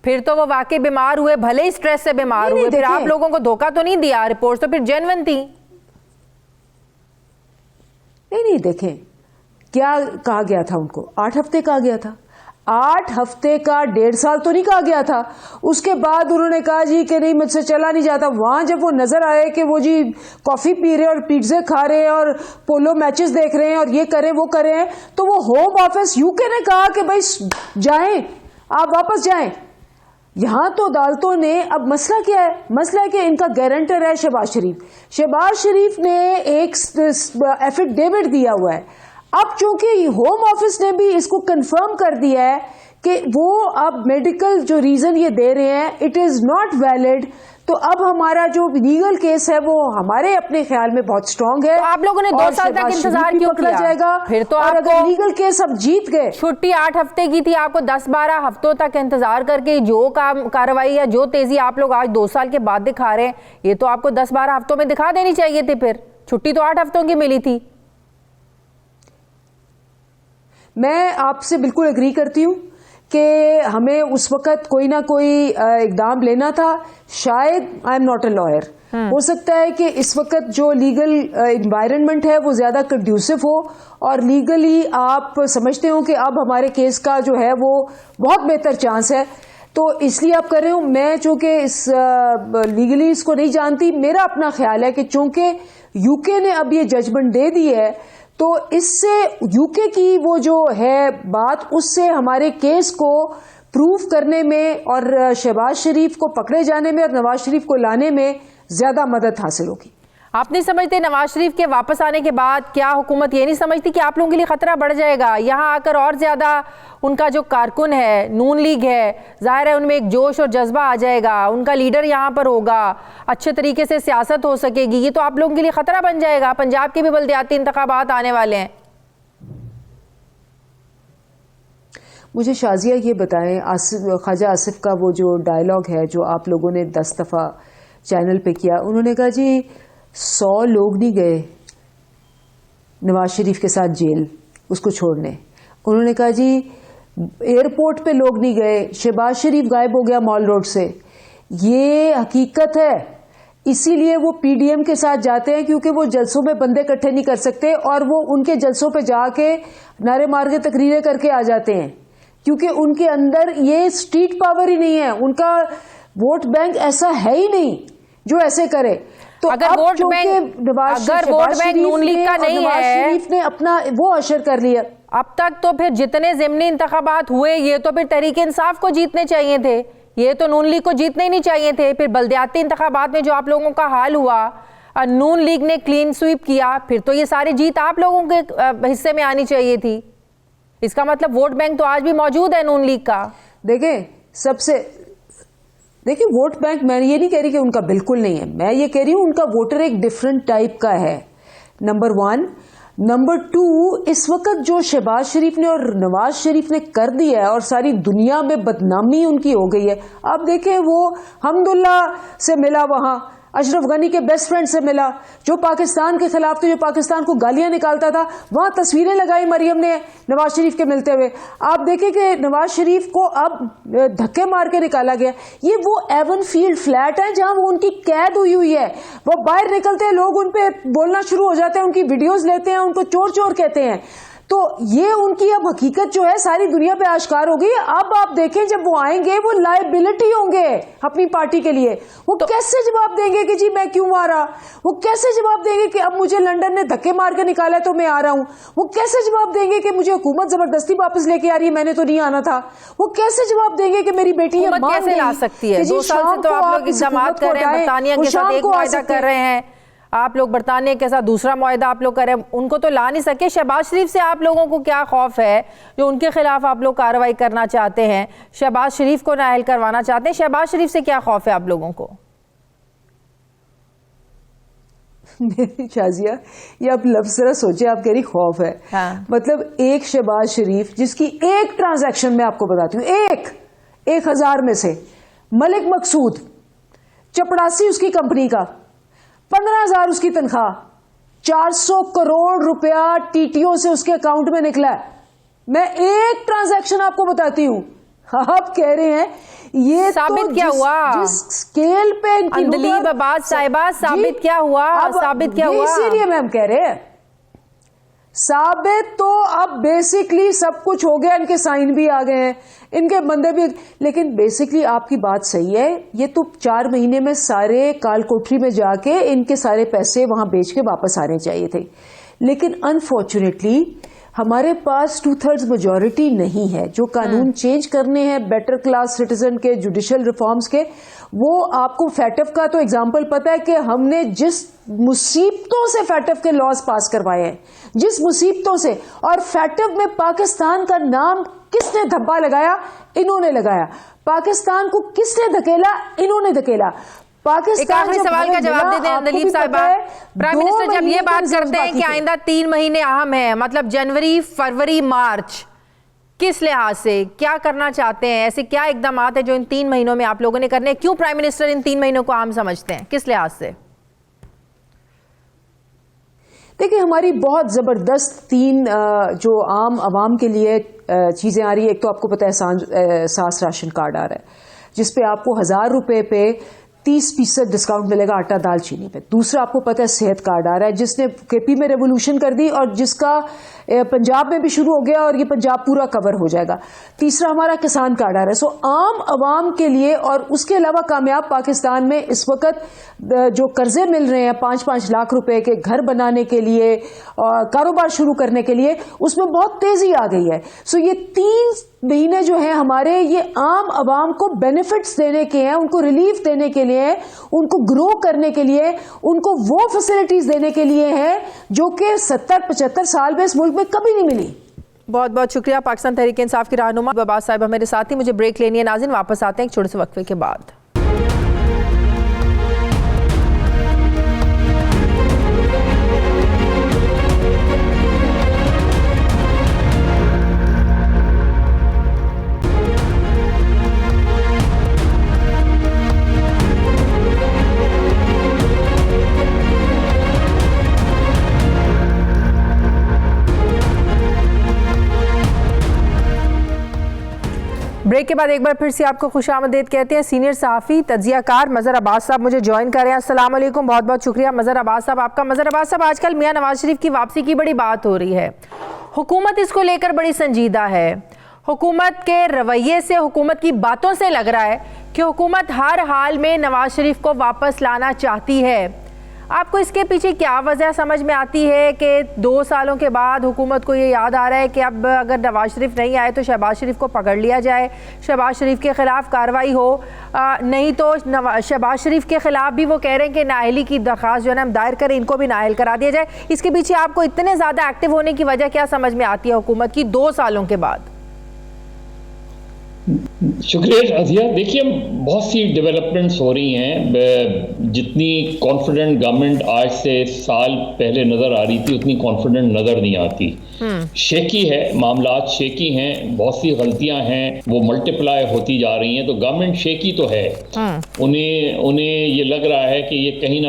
फिर तो वो वाकई बीमार हुए, भले ही स्ट्रेस से बीमार हुए, फिर आप लोगों को धोखा तो नहीं दिया, रिपोर्ट तो फिर जेन्युइन थी। नहीं, देखें क्या कहा गया था उनको, 8 हफ्ते कहा गया था, 8 हफ्ते का 1.5 साल तो नहीं कहा गया था। उसके बाद उन्होंने कहा जी कि नहीं मुझसे चला नहीं जाता। वहां जब वो नजर आए कि वो जी कॉफी पी रहे और पिज्जे खा रहे हैं और पोलो मैचेस देख रहे हैं और ये करें वो करें, तो वो होम ऑफिस यूके ने कहा कि भाई जाएं, आप वापस जाएं। यहां तो अदालतों ने, अब मसला क्या है, मसला है कि इनका गारंटर है शहबाज शरीफ। शहबाज शरीफ ने एक एफिडेविट दिया हुआ है। अब चूंकि होम ऑफिस ने भी इसको कंफर्म कर दिया है कि वो अब मेडिकल जो रीजन ये दे रहे हैं इट इज नॉट वैलिड, तो अब हमारा जो लीगल केस है वो हमारे अपने ख्याल में बहुत स्ट्रांग है। तो आप लोगों ने 2 साल तक इंतजार क्यों किया? जाएगा फिर तो और अगर लीगल केस अब जीत गए, छुट्टी 8 हफ्ते की थी, आपको 10-12 हफ्तों तक इंतजार करके जो कार्रवाई या जो तेजी आप लोग आज 2 साल के बाद दिखा रहे हैं, ये तो आपको 10-12 हफ्तों में दिखा देनी चाहिए थी। फिर छुट्टी तो 8 हफ्तों की मिली थी। मैं आपसे बिल्कुल एग्री करती हूं कि हमें उस वक्त कोई ना कोई इकदाम लेना था। शायद I am not a lawyer, हो सकता है कि इस वक्त जो लीगल एनवायरनमेंट है वो ज्यादा कंड्यूसिव हो और लीगली आप समझते हो कि अब हमारे केस का जो है वो बहुत बेहतर चांस है, तो इसलिए आप कर रहे हो। मैं चूंकि इस लीगली इसको नहीं जानती, मेरा अपना ख्याल है कि चूंकि यूके ने अब ये जजमेंट दे दी है तो इससे यूके की वो जो है बात, उससे हमारे केस को प्रूव करने में और शहबाज शरीफ को पकड़े जाने में और नवाज शरीफ को लाने में ज्यादा मदद हासिल होगी। आप नहीं समझते नवाज शरीफ के वापस आने के बाद क्या हुकूमत ये नहीं समझती कि आप लोगों के लिए खतरा बढ़ जाएगा? यहाँ आकर और ज्यादा उनका जो कारकुन है, नून लीग है, जाहिर है उनमें एक जोश और जज्बा आ जाएगा, उनका लीडर यहाँ पर होगा, अच्छे तरीके से सियासत हो सकेगी। ये तो आप लोगों के लिए खतरा बन जाएगा। पंजाब के भी बल्दियाती इंतखाबात आने वाले हैं। मुझे शाजिया ये बताएं, ख्वाजा आसिफ का वो जो डायलॉग है जो आप लोगों ने 10 दफ़ा चैनल पे किया, उन्होंने कहा जी 100 लोग नहीं गए नवाज शरीफ के साथ जेल उसको छोड़ने। उन्होंने कहा जी एयरपोर्ट पे लोग नहीं गए, शहबाज शरीफ गायब हो गया मॉल रोड से। ये हकीकत है, इसीलिए वो पीडीएम के साथ जाते हैं क्योंकि वो जलसों में बंदे इकट्ठे नहीं कर सकते और वो उनके जलसों पे जाके नारे मार के तकरीरें करके आ जाते हैं क्योंकि उनके अंदर ये स्ट्रीट पावर ही नहीं है, उनका वोट बैंक ऐसा है ही नहीं जो ऐसे करे। तो अगर अब वोट चूंकि वोट बैंक नून लीग का नहीं नवाज है, शरीफ ने अपना वो अशर कर लिया। अब तक तो फिर जितने ज़िमनी इंतखाबात हुए ये तो फिर तहरीक इंसाफ को जीतने चाहिए थे, ये तो नून लीग को जीतने ही नहीं चाहिए थे। फिर बल्दियाती इंतखाबात में जो आप लोगों का हाल हुआ, नून लीग ने क्लीन स्वीप किया, फिर तो ये सारी जीत आप लोगों के हिस्से में आनी चाहिए थी। इसका मतलब वोट बैंक तो आज भी मौजूद है नून लीग का। देखिए वोट बैंक, मैं ये नहीं कह रही कि उनका बिल्कुल नहीं है, मैं ये कह रही हूं उनका वोटर एक डिफरेंट टाइप का है, नंबर 1। नंबर 2, इस वक्त जो शहबाज शरीफ ने और नवाज शरीफ ने कर दिया है और सारी दुनिया में बदनामी उनकी हो गई है। आप देखें वो हमदुल्ला से मिला, वहां अशरफ गनी के बेस्ट फ्रेंड से मिला जो पाकिस्तान के खिलाफ थे, जो पाकिस्तान को गालियां निकालता था, वहां तस्वीरें लगाई मरियम ने नवाज शरीफ के मिलते हुए। आप देखें कि नवाज शरीफ को अब धक्के मार के निकाला गया। ये वो एवन फील्ड फ्लैट है जहां वो उनकी कैद हुई है, वो बाहर निकलते हैं, लोग उन पे बोलना शुरू हो जाते हैं, उनकी वीडियोस लेते हैं, उनको चोर चोर कहते हैं। तो ये उनकी अब हकीकत जो है सारी दुनिया पे आश्कार हो गई। अब आप देखें जब वो आएंगे वो लायबिलिटी होंगे अपनी पार्टी के लिए। वो कैसे जवाब देंगे कि जी मैं क्यों आ रहा, वो कैसे जवाब देंगे कि अब मुझे लंदन ने धक्के मार के निकाला तो मैं आ रहा हूं, वो कैसे जवाब देंगे कि मुझे हुकूमत जबरदस्ती वापस लेके आ रही है, मैंने तो नहीं आना था, वो कैसे जवाब देंगे कि मेरी बेटी ये मान कैसे ला सकती है। 2 साल से तो आप लोग इक़दामात कर रहे हैं, बरतानिया के साथ एक मुआहदा कर रहे हैं, आप लोग बरतानिया के साथ दूसरा मुआहदा आप लोग कर रहे हैं, उनको तो ला नहीं सके। शहबाज शरीफ से आप लोगों को क्या खौफ है जो उनके खिलाफ आप लोग कार्रवाई करना चाहते हैं, शहबाज शरीफ को नाअहल करवाना चाहते हैं, शहबाज शरीफ से क्या खौफ है आप लोगों को? शाजिया ये आप लफ्ज़ जरा सोचे, आप कह रही खौफ है। हाँ। मतलब एक शहबाज शरीफ जिसकी एक ट्रांजैक्शन में आपको बताती हूँ, 1000 में से मलिक मकसूद चपड़ासी उसकी कंपनी का, 15,000 उसकी तनख्वाह, 400 करोड़ रुपया टीटीओ से उसके अकाउंट में निकला है। मैं एक ट्रांजैक्शन आपको बताती हूँ, आप कह रहे हैं ये साबित तो क्या हुआ? जिस स्केल पे अंदलीब अब्बास साहिबा, साबित क्या हुआ? साबित क्या हुआ? इसीलिए मैम कह रहे हैं साबित तो अब बेसिकली सब कुछ हो गया, इनके साइन भी आ गए हैं, इनके बंदे भी। लेकिन बेसिकली आपकी बात सही है, ये तो 4 महीने में सारे काल कोठरी में जाके इनके सारे पैसे वहां बेच के वापस आने चाहिए थे। लेकिन अनफॉर्चुनेटली हमारे पास 2/3 मेजॉरिटी नहीं है। जो कानून चेंज करने हैं बेटर क्लास सिटीजन के, जुडिशल रिफॉर्म्स के, वो आपको फैटफ का तो एग्जाम्पल पता है कि हमने जिस मुसीबतों से फैटफ के लॉज पास करवाए हैं, जिस मुसीबतों से, और फैटफ में पाकिस्तान का नाम किसने धब्बा लगाया? इन्होंने लगाया। पाकिस्तान को किसने धकेला? इन्होंने धकेला। एक आखिरी सवाल का जवाब दे दें अंदलीब साहिबा। प्राइम मिनिस्टर जब ये बात करते हैं कि आइंदा 3 महीने अहम है, मतलब जनवरी, फरवरी, मार्च, किस लिहाज से क्या करना चाहते हैं? ऐसे क्या इकदाम है जो इन 3 महीनों में आप लोगों ने करने? क्यों प्राइम मिनिस्टर इन 3 महीनों को अहम समझते हैं, किस लिहाज से? देखिए हमारी बहुत जबरदस्त 3 जो आम आवाम के लिए चीजें आ रही है। एक तो आपको पता है सास राशन कार्ड आ रहा है जिसपे आपको 1000 रुपए पे 30% डिस्काउंट मिलेगा आटा दाल चीनी पे। दूसरा आपको पता है सेहत कार्ड आ रहा है जिसने केपी में रेवोल्यूशन कर दी और जिसका पंजाब में भी शुरू हो गया और ये पंजाब पूरा कवर हो जाएगा। तीसरा हमारा किसान कार्ड आ रहा है। सो आम आवाम के लिए, और उसके अलावा कामयाब पाकिस्तान में इस वक्त जो कर्जे मिल रहे हैं 5-5 लाख रुपए के घर बनाने के लिए और कारोबार शुरू करने के लिए, उसमें बहुत तेजी आ गई है। सो ये 3 महीने जो है हमारे, ये आम आवाम को बेनिफिट्स देने के हैं, उनको रिलीफ देने के लिए, उनको ग्रो करने के लिए, उनको वो फैसिलिटीज देने के लिए है जो कि 70-75 साल में इस मुल्क में कभी नहीं मिली। बहुत बहुत शुक्रिया। पाकिस्तान तहरीक इंसाफ की रहनुमा अब्बास साहिबा मेरे साथ ही। मुझे ब्रेक लेनी है नाज़रीन, वापस आते हैं एक छोटे से वक्फे के बाद। ब्रेक के बाद एक बार फिर से आपको खुशामदीद कहते हैं। सीनियर सहाफ़ी तज्जियाकार मज़हर अब्बास साहब मुझे ज्वाइन कर रहे हैं। अस्सलाम वालेकुम, बहुत बहुत शुक्रिया मज़हर अब्बास साहब आपका। मज़हर अब्बास साहब, आजकल मियां नवाज शरीफ की वापसी की बड़ी बात हो रही है, हुकूमत इसको लेकर बड़ी संजीदा है। हुकूमत के रवैये से, हुकूमत की बातों से लग रहा है कि हुकूमत हर हाल में नवाज शरीफ को वापस लाना चाहती है। आपको इसके पीछे क्या वजह समझ में आती है कि 2 सालों के बाद हुकूमत को ये याद आ रहा है कि अब अगर नवाज शरीफ नहीं आए तो शहबाज शरीफ को पकड़ लिया जाए, शहबाज शरीफ के ख़िलाफ़ कार्रवाई हो, नहीं तो शहबाज शरीफ के ख़िलाफ़ भी वो कह रहे हैं कि नाअहली की दरख्वास्त जो है ना हम दायर करें, इनको भी नाअहल करा दिया जाए। इसके पीछे आपको इतने ज़्यादा एक्टिव होने की वजह क्या समझ में आती है हुकूमत की 2 सालों के बाद? शुक्रिया अजिया। देखिए, बहुत सी डेवलपमेंट्स हो रही हैं। जितनी कॉन्फिडेंट गवर्नमेंट आज से साल पहले नज़र आ रही थी उतनी कॉन्फिडेंट नज़र नहीं आती। शेकी है, मामलात शेकी हैं, बहुत सी गलतियां हैं वो मल्टीप्लाई होती जा रही हैं, तो गवर्नमेंट शेकी तो है। उन्हें ये लग रहा है कि ये कहीं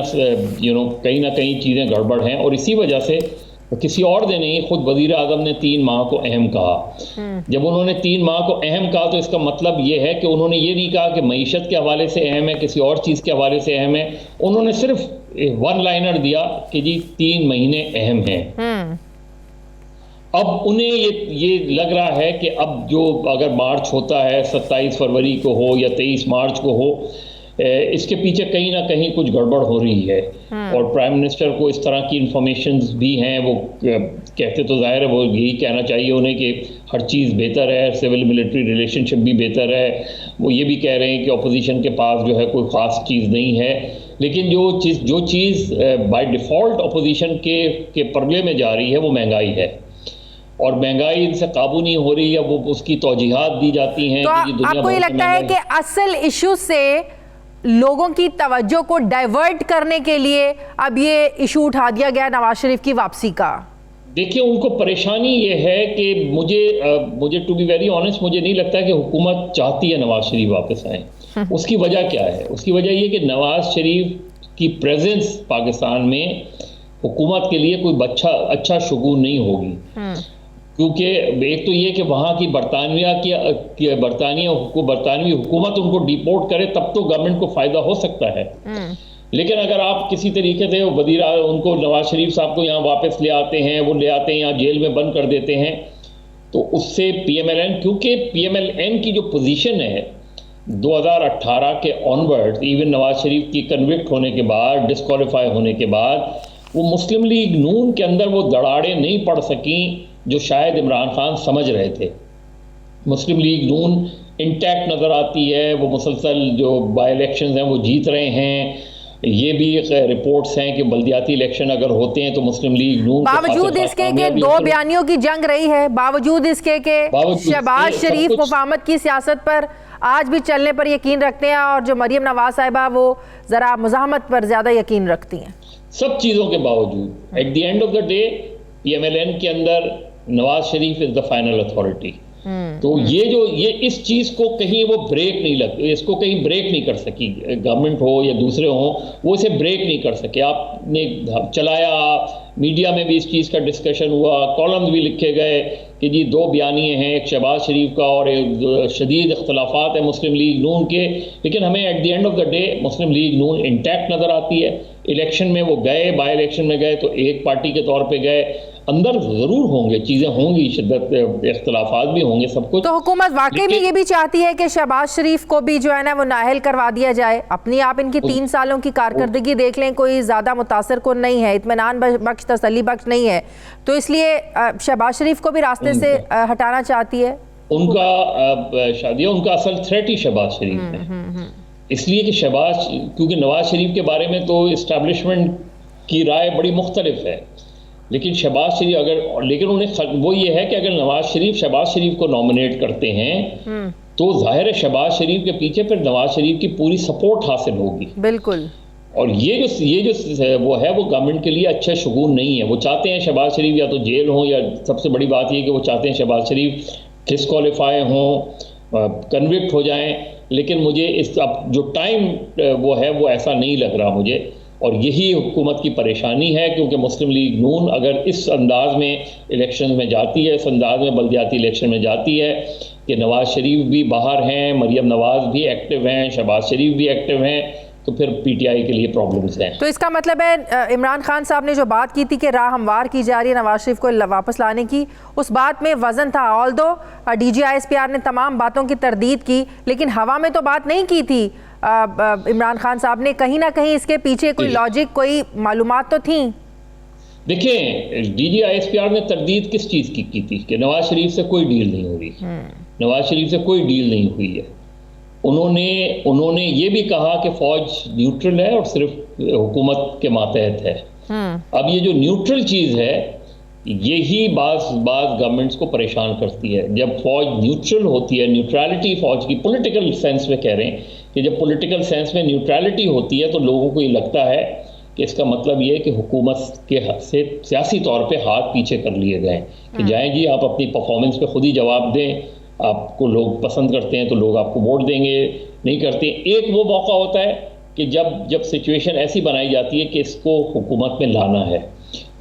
ना कहीं चीज़ें गड़बड़ हैं, और इसी वजह से किसी और ने नहीं, खुद वज़ीर आज़म ने 3 माह को अहम कहा। जब उन्होंने 3 माह को अहम कहा तो इसका मतलब ये है कि उन्होंने ये नहीं कहा कि मईशत के हवाले से अहम है, किसी और चीज़ के हवाले से अहम है। उन्होंने सिर्फ 1 लाइनर दिया कि जी 3 महीने अहम हैं। अब उन्हें ये लग रहा है कि अब जो अगर मार्च होता है 27 फरवरी को हो या 23 मार्च को हो, इसके पीछे कहीं ना कहीं कुछ गड़बड़ हो रही है। और प्राइम मिनिस्टर को इस तरह की इंफॉर्मेशंस भी हैं। वो कहते तो जाहिर है वो यही कहना चाहिए उन्हें कि हर चीज़ बेहतर है, सिविल मिलिट्री रिलेशनशिप भी बेहतर है। वो ये भी कह रहे हैं कि अपोजिशन के पास जो है कोई ख़ास चीज़ नहीं है, लेकिन जो चीज़ बाय डिफ़ॉल्ट अपोजिशन के परले में जा रही है वो महंगाई है, और महंगाई इनसे काबू नहीं हो रही है। वो उसकी तौजीहात दी जाती हैं। तो आपको ये लगता है कि असल इशू से लोगों की तवज्जो को डाइवर्ट करने के लिए अब ये इशू उठा दिया गया नवाज शरीफ की वापसी का? देखिए, उनको परेशानी ये है कि मुझे टू बी वेरी ऑनेस्ट, मुझे नहीं लगता कि हुकूमत चाहती है नवाज शरीफ वापस आए। उसकी वजह क्या है? उसकी वजह ये कि नवाज शरीफ की प्रेजेंस पाकिस्तान में हुकूमत के लिए कोई अच्छा शगुन नहीं होगी। क्योंकि एक तो ये कि वहाँ की बरतानवी हुकूमत उनको डिपोर्ट करे तब तो गवर्नमेंट को फ़ायदा हो सकता है। लेकिन अगर आप किसी तरीके से उनको नवाज शरीफ साहब को यहाँ वापस ले आते हैं, वो ले आते हैं यहाँ जेल में बंद कर देते हैं, तो उससे PMLN, क्योंकि PMLN की जो पोजीशन है 2018 के ऑनवर्ड, इवन नवाज शरीफ की कन्विक्ट होने के बाद, डिस्क्वालीफाई होने के बाद, वो मुस्लिम लीग नून के अंदर वो दरारें नहीं पड़ सकी जो शायद इमरान खान समझ रहे थे। मुस्लिम लीग नून इंटैक्ट नज़र आती है, वो मुसलसल जो बाई इलेक्शंस हैं वो जीत रहे हैं। ये भी रिपोर्ट्स हैं कि बल्दियाती इलेक्शन अगर होते हैं तो मुस्लिम लीग नून, बावजूद इसके कि 2 बयानियों की जंग रही है, बावजूद इसके कि शहबाज शरीफ मुफाहमत की सियासत पर आज भी चलने पर यकीन रखते हैं, और जो मरियम नवाज साहिबा वो ज़रा मुज़ाहमत पर ज़्यादा यकीन रखती हैं। सब चीज़ों के बावजूद at the end of the day PMLN के अंदर Nawaz Sharif is the final authority. तो ये इस चीज़ को कहीं वो ब्रेक नहीं इसको कहीं ब्रेक नहीं कर सकी, गवर्नमेंट हो या दूसरे हो, वो इसे ब्रेक नहीं कर सके। आपने चलाया, मीडिया में भी इस चीज़ का डिस्कशन हुआ, कॉलम्स भी लिखे गए कि जी 2 बयानिए हैं, एक शहबाज शरीफ का और एक शदीद इख्तलाफात है मुस्लिम लीग नून के, लेकिन हमें at the end of the day Muslim league Noon intact नज़र आती है। इलेक्शन में वो गए, बाई इलेक्शन में गए तो एक पार्टी के तौर पे गए, अंदर ज़रूर होंगे, चीज़ें होंगी, शिद्दत इख्तलाफात भी होंगे, सब कुछ। तो हुकूमत वाकई में ये भी चाहती है कि शहबाज शरीफ को भी जो है ना वो नाअहल करवा दिया जाए? अपनी आप इनकी 3 सालों की कारकर्दगी देख लें, कोई ज़्यादा मुतासर कुन नहीं है, इत्मीनान बख्श, तसल्ली बख्श नहीं है, तो इसलिए शहबाज शरीफ को भी रास्ते से हटाना चाहती है। उनका असल थ्रेट ही शहबाज शरीफ है, इसलिए कि क्योंकि नवाज शरीफ के बारे में तो इस्टेब्लिशमेंट की राय बड़ी मुख्तलिफ है, लेकिन शहबाज शरीफ लेकिन उन्हें वो ये है कि अगर शहबाज शरीफ को नॉमिनेट करते हैं तो जाहिर है शहबाज शरीफ के पीछे फिर नवाज शरीफ की पूरी सपोर्ट हासिल होगी। बिल्कुल। और ये जो वो है वो गवर्नमेंट के लिए अच्छा शगुन नहीं है। वो चाहते हैं शहबाज शरीफ या तो जेल हों, या सबसे बड़ी बात ये कि वो चाहते हैं शहबाज शरीफ डिस्क्वालीफाई हों, कन्विक्ट हो जाएं, लेकिन मुझे अब जो टाइम वो है वो ऐसा नहीं लग रहा मुझे। और यही हुकूमत की परेशानी है, क्योंकि मुस्लिम लीग नून अगर इस अंदाज में इलेक्शन में जाती है, इस अंदाज में बल्दियाती इलेक्शन में जाती है, कि नवाज शरीफ भी बाहर हैं, मरियम नवाज भी एक्टिव हैं, शहबाज शरीफ भी एक्टिव हैं, तो फिर पीटीआई के लिए प्रॉब्लम्स हैं। तो इसका मतलब है इमरान खान साहब ने जो बात की थी कि राह हमवार की जा रही है नवाज शरीफ को वापस लाने की, उस बात में वजन था। ऑल्दो DGISPR ने तमाम बातों की तरदीद की, लेकिन हवा में तो बात नहीं की थी इमरान खान साहब ने। कहीं ना कहीं इसके पीछे कोई लॉजिक, कोई मालूमात तो थी। देखिए, DGISPR ने तरदीद किस चीज़ की थी कि नवाज शरीफ से कोई डील नहीं हो रही, नवाज शरीफ से कोई डील नहीं हुई है। उन्होंने ये भी कहा कि फौज न्यूट्रल है और सिर्फ हुकूमत के मातहत है। अब ये जो न्यूट्रल चीज़ है, यही बाज़ गवर्नमेंट्स को परेशान करती है। जब फौज न्यूट्रल होती है, न्यूट्रलिटी फौज की पॉलिटिकल सेंस में कह रहे हैं कि जब पॉलिटिकल सेंस में न्यूट्रलिटी होती है तो लोगों को ये लगता है कि इसका मतलब ये है कि हुकूमत के हद से सियासी तौर पे हाथ पीछे कर लिए गए कि जाएं जी, आप अपनी परफॉर्मेंस पे खुद ही जवाब दें, आपको लोग पसंद करते हैं तो लोग आपको वोट देंगे, नहीं करते। एक वो मौका होता है कि जब सिचुएशन ऐसी बनाई जाती है कि इसको हुकूमत में लाना है,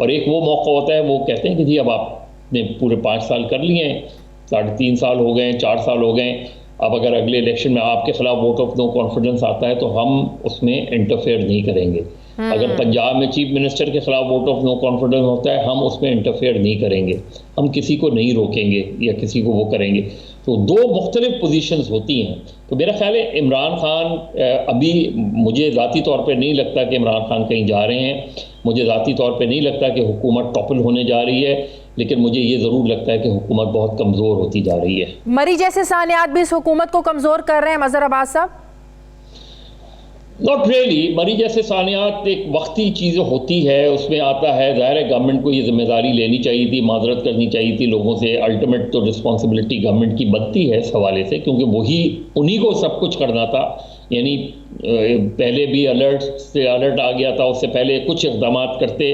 और एक वो मौका होता है, वो कहते हैं कि जी अब आपने पूरे 5 साल कर लिए हैं, 3.5 साल हो गए, 4 साल हो गए, अब अगर अगले इलेक्शन में आपके खिलाफ वोट ऑफ नो कॉन्फिडेंस आता है तो हम उसमें इंटरफेयर नहीं करेंगे। अगर पंजाब में चीफ मिनिस्टर के खिलाफ वोट ऑफ नो कॉन्फिडेंस होता है, हम उसमें इंटरफेयर नहीं करेंगे, हम किसी को नहीं रोकेंगे या किसी को वो करेंगे। तो दो मुख्तलिफ पोजीशंस होती हैं। तो मेरा ख्याल है इमरान खान, अभी मुझे ज़ाती तौर पे नहीं लगता कि इमरान खान कहीं जा रहे हैं, मुझे ज़ाती तौर पे नहीं लगता कि हुकूमत टॉपल होने जा रही है, लेकिन मुझे ये ज़रूर लगता है कि हुकूमत बहुत कमज़ोर होती जा रही है। मरी जैसे सानियात भी इस हुकूमत को कमज़ोर कर रहे हैं मज़हर अब्बास साहब? Not really. मरी जैसे सानियात एक वक्ती चीज़ होती है, उसमें आता है, ज़ाहिर है गवर्नमेंट को ये जिम्मेदारी लेनी चाहिए थी, माजरत करनी चाहिए थी लोगों से। अल्टीमेट तो रिस्पॉन्सिबिलिटी गवर्नमेंट की बनती है इस हवाले से, क्योंकि उन्हीं को सब कुछ करना था। यानी पहले भी अलर्ट आ गया था, उससे पहले कुछ इक़दाम करते,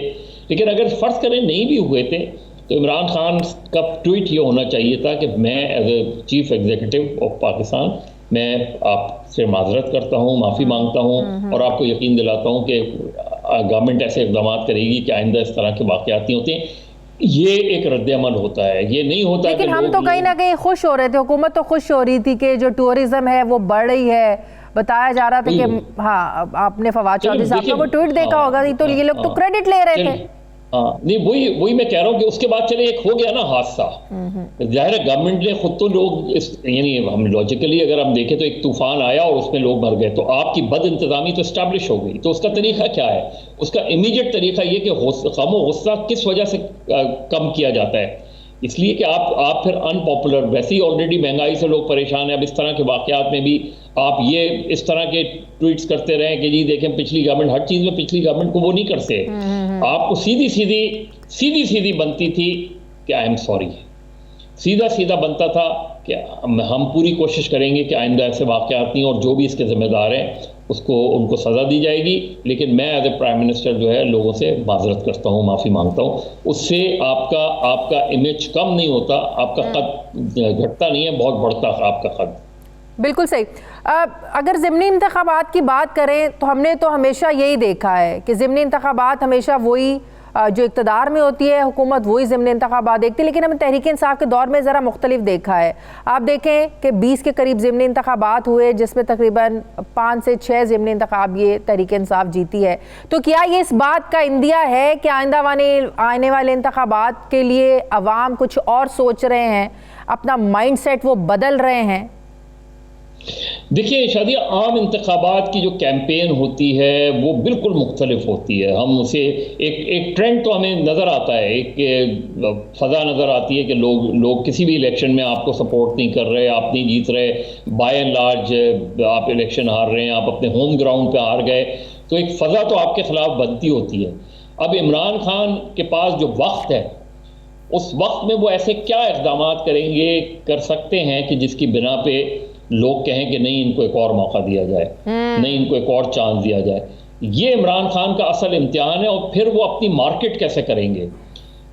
लेकिन अगर फ़र्ज़ करें नहीं भी हुए थे तो इमरान खान का ट्वीट ये होना चाहिए था कि मैं as a chief executive of Pakistan, मैं आपसे माजरत करता हूँ, माफ़ी मांगता हूँ और आपको यकीन दिलाता हूँ कि गवर्नमेंट ऐसे इक़दाम करेगी कि आइंदा इस तरह के वाक़यात नहीं होते हैं। ये एक रद्द-ए-अमल होता है, ये नहीं होता। लेकिन हम तो कहीं ना कहीं खुश हो रहे थे, हुकूमत तो खुश हो रही थी कि जो टूरिज्म है वो बढ़ रही है। बताया जा रहा था कि हाँ, आपने फवाद चौधरी साहब का वो ट्वीट देखा होगा, तो ये लोग तो क्रेडिट ले रहे थे। हाँ, नहीं, वही मैं कह रहा हूँ कि उसके बाद चले एक हो गया ना हादसा। जाहिर है गवर्नमेंट ने खुद तो लोग यानी हम लॉजिकली अगर हम देखें तो एक तूफान आया और उसमें लोग मर गए, तो आपकी बद इंतजामी तो इस्टेब्लिश हो गई। तो उसका तरीका क्या है? उसका इमीडिएट तरीका ये कि गम और गुस्सा किस वजह से कम किया जाता है? इसलिए कि आप फिर अनपॉपुलर, वैसे ही ऑलरेडी महंगाई से लोग परेशान हैं, अब इस तरह के वाकयात में भी आप ये इस तरह के ट्वीट्स करते रहें कि जी देखें पिछली गवर्नमेंट, हर चीज़ में पिछली गवर्नमेंट को वो नहीं करते। आपको सीधी बनती थी कि आई एम सॉरी, सीधा बनता था कि हम पूरी कोशिश करेंगे कि आइंदा ऐसे वाकयात नहीं, और जो भी इसके जिम्मेदार हैं उनको सज़ा दी जाएगी। लेकिन मैं एज ए प्राइम मिनिस्टर जो है लोगों से माजरत करता हूँ, माफ़ी मांगता हूँ। उससे आपका इमेज कम नहीं होता, आपका कद घटता नहीं है, बहुत बढ़ता आपका कद। बिल्कुल सही। अगर ज़िमनी इंतखाबात की बात करें तो हमने तो हमेशा यही देखा है कि ज़िमनी इंतखाबात हमेशा वही जो इक़्तिदार में होती है हुकूमत वही ज़िमनी इंतखाबात देखती है, लेकिन हमने तहरीक इंसाफ के दौर में ज़रा मुख्तलिफ देखा है। आप देखें कि 20 के करीब ज़िमनी इंतखाबात हुए, जिसमें तकरीबन 5 से 6 ज़िमनी इंतखाब ये तहरीक इंसाफ जीती है। तो क्या ये इस बात का इंदिया है कि आने वाले इंतखाबात के लिए अवाम कुछ और सोच रहे हैं, अपना माइंड सेट वो बदल रहे हैं? देखिए शादिया, आम इंतखाबात की जो कैंपेन होती है वो बिल्कुल मुख्तलिफ होती है। हम उसे एक ट्रेंड तो हमें नज़र आता है, एक फ़ज़ा नज़र आती है कि लोग किसी भी इलेक्शन में आपको सपोर्ट नहीं कर रहे, आप नहीं जीत रहे, बाय एंड लार्ज आप इलेक्शन हार रहे हैं, आप अपने होम ग्राउंड पे हार गए, तो एक फ़ज़ा तो आपके ख़िलाफ़ बनती होती है। अब इमरान खान के पास जो वक्त है, उस वक्त में वो ऐसे क्या इक़दाम कर सकते हैं कि जिसकी बिना पे लोग कहें कि नहीं इनको एक और मौका दिया जाए, नहीं इनको एक और चांस दिया जाए। ये इमरान खान का असल इम्तिहान है। और फिर वो अपनी मार्केट कैसे करेंगे?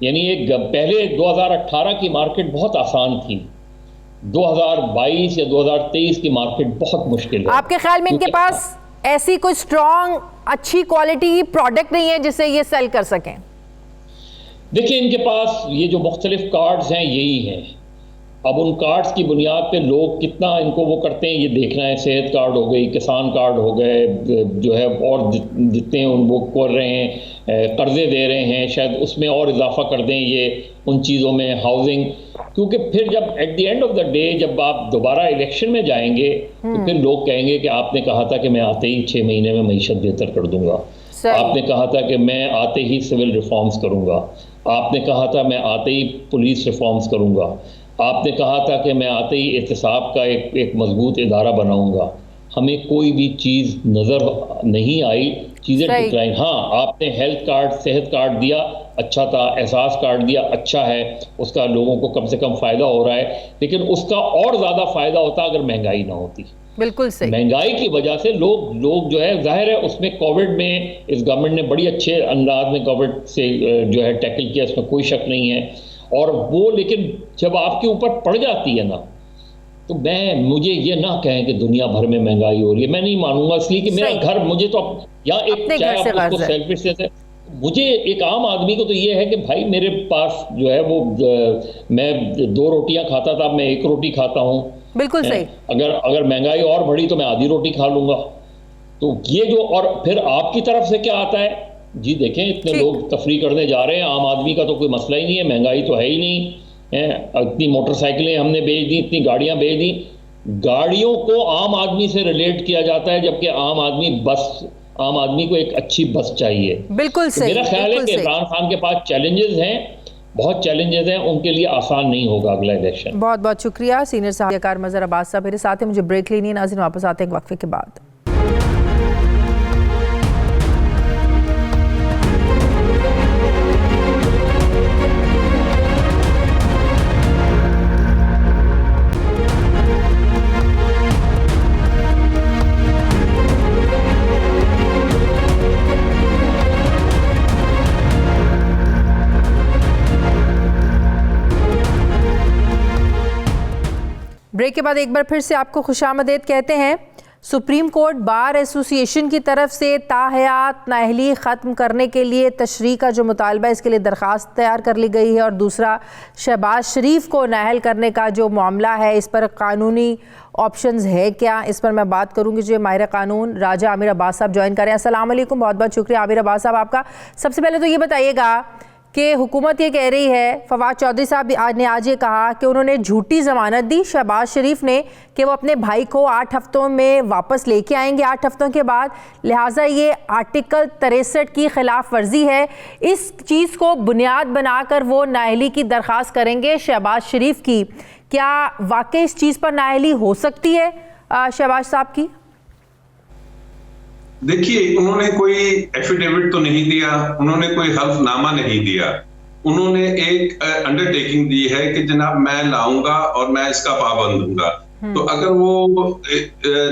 यानी पहले 2018 की मार्केट बहुत आसान थी, 2022 या 2023 की मार्केट बहुत मुश्किल है। आपके ख्याल में इनके पास ऐसी कोई स्ट्रॉन्ग अच्छी क्वालिटी प्रोडक्ट नहीं है जिससे ये सेल कर सकें? देखिए, इनके पास ये जो मुख्तलिफ कार्ड्स हैं यही हैं। अब उन कार्ड्स की बुनियाद पे लोग कितना इनको वो करते हैं ये देखना है। सेहत कार्ड हो गई, किसान कार्ड हो गए, जो है और जितने वो कर रहे हैं, कर्जे दे रहे हैं, शायद उसमें और इजाफा कर दें ये उन चीज़ों में, हाउसिंग। क्योंकि फिर जब at the end of the day जब आप दोबारा इलेक्शन में जाएंगे तो फिर लोग कहेंगे कि आपने कहा था कि मैं आते ही 6 महीने में मईशत बेहतर कर दूंगा, आपने कहा था कि मैं आते ही सिविल रिफॉर्म्स करूंगा, आपने कहा था मैं आते ही पुलिस रिफॉर्म्स करूंगा, आपने कहा था कि मैं आते ही एहतसाब का एक मजबूत इदारा बनाऊंगा। हमें कोई भी चीज़ नज़र नहीं आई, चीज़ें डिक्लाइन। हाँ, आपने हेल्थ कार्ड, सेहत कार्ड दिया, अच्छा था, एहसास कार्ड दिया, अच्छा है, उसका लोगों को कम से कम फ़ायदा हो रहा है, लेकिन उसका और ज़्यादा फ़ायदा होता अगर महंगाई ना होती। बिल्कुल सही। महंगाई की वजह से लोग जो है, जाहिर है उसमें कोविड में इस गवर्नमेंट ने बड़ी अच्छे अंदाज में कोविड से जो है टैकल किया, इसमें कोई शक नहीं है। और वो लेकिन जब आपके ऊपर पड़ जाती है ना, तो मुझे ये ना कहें कि दुनिया भर में महंगाई हो रही है, मैं नहीं मानूंगा, इसलिए कि मेरा घर, मुझे तो यहाँ एक चाहे आप उसको सेल्फिश से, मुझे एक आम आदमी को तो ये है कि भाई मेरे पास जो है वो मैं 2 रोटियां खाता था, मैं 1 रोटी खाता हूँ। बिल्कुल सही। अगर महंगाई और बढ़ी तो मैं आधी रोटी खा लूंगा। तो ये जो, और फिर आपकी तरफ से क्या आता है जी, देखें इतने लोग तफरीह करने जा रहे हैं, आम आदमी का तो कोई मसला ही नहीं है, महंगाई तो है ही नहीं है। इतनी मोटरसाइकिलें हमने बेच दी, इतनी गाड़ियां बेच दी, गाड़ियों को आम आदमी से रिलेट किया जाता है, जबकि आम आदमी को एक अच्छी बस चाहिए। बिल्कुल सही। मेरा ख्याल है कि इमरान खान के पास चैलेंजेस हैं, बहुत चैलेंजेस हैं, उनके लिए आसान नहीं होगा अगला इलेक्शन। बहुत बहुत शुक्रिया सीनियर साहब मजहर अब्बास साहब मेरे साथ हैं। मुझे ब्रेक लेनी है नाज़रीन, वापस आते हैं एक वक्फे के बाद। ब्रेक के बाद एक बार फिर से आपको खुशामदीद कहते हैं। सुप्रीम कोर्ट बार एसोसिएशन की तरफ से ताहयात नाअहली ख़त्म करने के लिए तशरीह का जो मुतालबा है, इसके लिए दरख्वास्त तैयार कर ली गई है। और दूसरा, शहबाज शरीफ को नाअहल करने का जो मामला है, इस पर कानूनी ऑप्शंस है क्या, इस पर मैं बात करूंगी। जो माहिर कानून राजा आमिर अब्बास साहब ज्वाइन करें। अस्सलाम वालेकुम, बहुत बहुत शुक्रिया आमिर अब्बास साहब आपका। सबसे पहले तो ये बताइएगा कि हुकूमत ये कह रही है, फवाद चौधरी साहब ने आज ये कहा कि उन्होंने झूठी ज़मानत दी शहबाज शरीफ ने कि वो अपने भाई को 8 हफ्तों में वापस लेके आएंगे 8 हफ्तों के बाद, लिहाजा ये आर्टिकल 63 की खिलाफ वर्जी है। इस चीज़ को बुनियाद बनाकर वो नाअहली की दरख्वास्त करेंगे शहबाज शरीफ की। क्या वाकई इस चीज़ पर नाअहली हो सकती है शहबाज साहब की? देखिए, उन्होंने कोई एफिडेविट तो नहीं दिया, उन्होंने कोई हल्फनामा नहीं दिया, उन्होंने एक अंडरटेकिंग दी है कि जनाब मैं लाऊंगा और मैं इसका पाबंद दूंगा। तो अगर वो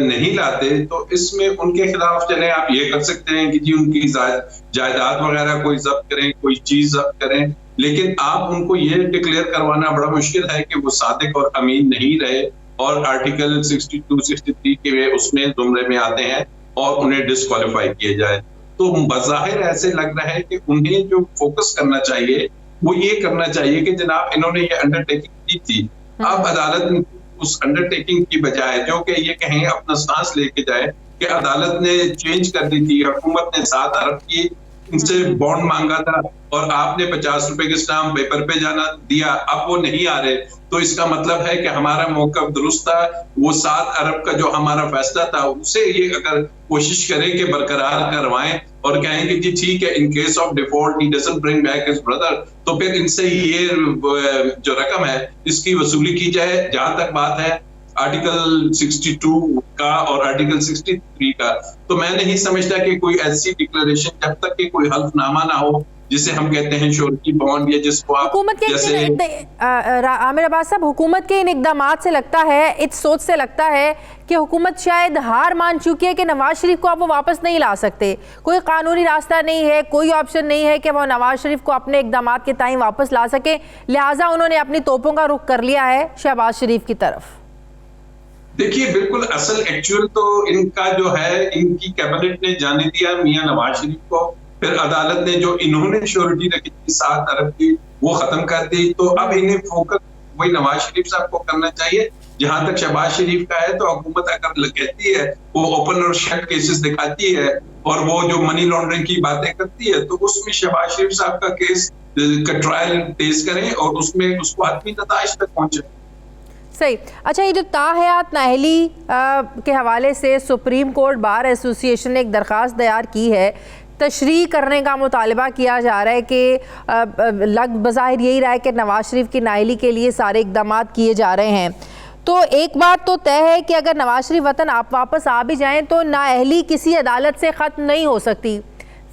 नहीं लाते तो इसमें उनके खिलाफ चले आप ये कर सकते हैं कि जी उनकी जायदाद वगैरह कोई जब्त करें, कोई चीज जब्त करें, लेकिन आप उनको ये डिक्लेयर करवाना बड़ा मुश्किल है कि वो सादिक और अमीन नहीं रहे और आर्टिकल 62-63 के उसमें जुमरे में आते हैं और उन्हें डिस्क्वालीफाई किया जाए। तो बज़ाहिर ऐसे लग रहा है कि उन्हें जो फोकस करना चाहिए वो ये करना चाहिए कि जनाब इन्होंने ये अंडरटेकिंग की थी, अब अदालत उस अंडरटेकिंग की बजाय जो कि ये कहें अपना सांस लेके जाए कि अदालत ने चेंज कर दी थी, हुकूमत ने 7 अरब की इनसे बॉन्ड मांगा था और आपने 50 रुपए के स्टाम्प पेपर पे जाना दिया, अब वो नहीं आ रहे, तो इसका मतलब है कि हमारा मौक़िफ़ दुरुस्त था। वो 7 अरब का जो हमारा फैसला था उसे ये अगर कोशिश करें कि बरकरार करवाएं और कहें कि जी ठीक है, in case of default he doesn't bring back his brother, तो फिर इनसे ये जो रकम है इसकी वसूली की जाए। जहां तक बात है आर्टिकल 62 का और आर्टिकल 63 का, तो मैं नहीं समझता कि कोई ऐसी डिक्लेरेशन जब तक कि कोई हल्फनामा ना हो जिसे हम कहते हैं श्योरिटी बॉन्ड, या जिसको आप जैसे आमिर अब्बास साहब, हुकूमत के इन इकदामात से लगता है, इस सोच से लगता है कि हुकूमत शायद हार मान चुकी है कि नवाज शरीफ को आप वो वापस नहीं ला सकते, कोई कानूनी रास्ता नहीं है, कोई ऑप्शन नहीं है कि वो नवाज शरीफ को अपने इकदामात के ताईं वापस ला सके, लिहाजा उन्होंने अपनी तोपों का रुख कर लिया है शहबाज शरीफ की तरफ। देखिए, बिल्कुल असल एक्चुअल तो इनका जो है, इनकी कैबिनेट ने जाने दिया मियां नवाज शरीफ को, फिर अदालत ने जो इन्होंने श्योरिटी रखी थी 7 अरब की वो खत्म कर दी, तो अब इन्हें फोकस वही नवाज शरीफ साहब को करना चाहिए। जहां तक शहबाज शरीफ का है, तो हुकूमत अगर कहती है, वो ओपन और शट केसेस दिखाती है और वो जो मनी लॉन्ड्रिंग की बातें करती है, तो उसमें शहबाज शरीफ साहब का केस का ट्रायल तेज करें और उसमें उसको हतमी नताइज तक पहुंचे। सही। अच्छा, ये जो ताहयात नाअहली के हवाले से सुप्रीम कोर्ट बार एसोसिएशन ने एक दरख्वास्त दायर की है, तशरीह करने का मुतालबा किया जा रहा है कि लग बज़ाहिर यही रहा है कि नवाज शरीफ की नाअहली के लिए सारे इक़दाम किए जा रहे हैं। तो एक बात तो तय है कि अगर नवाज शरीफ वतन आप वापस आ भी जाएं तो नाअहली किसी अदालत से ख़त्म नहीं हो सकती।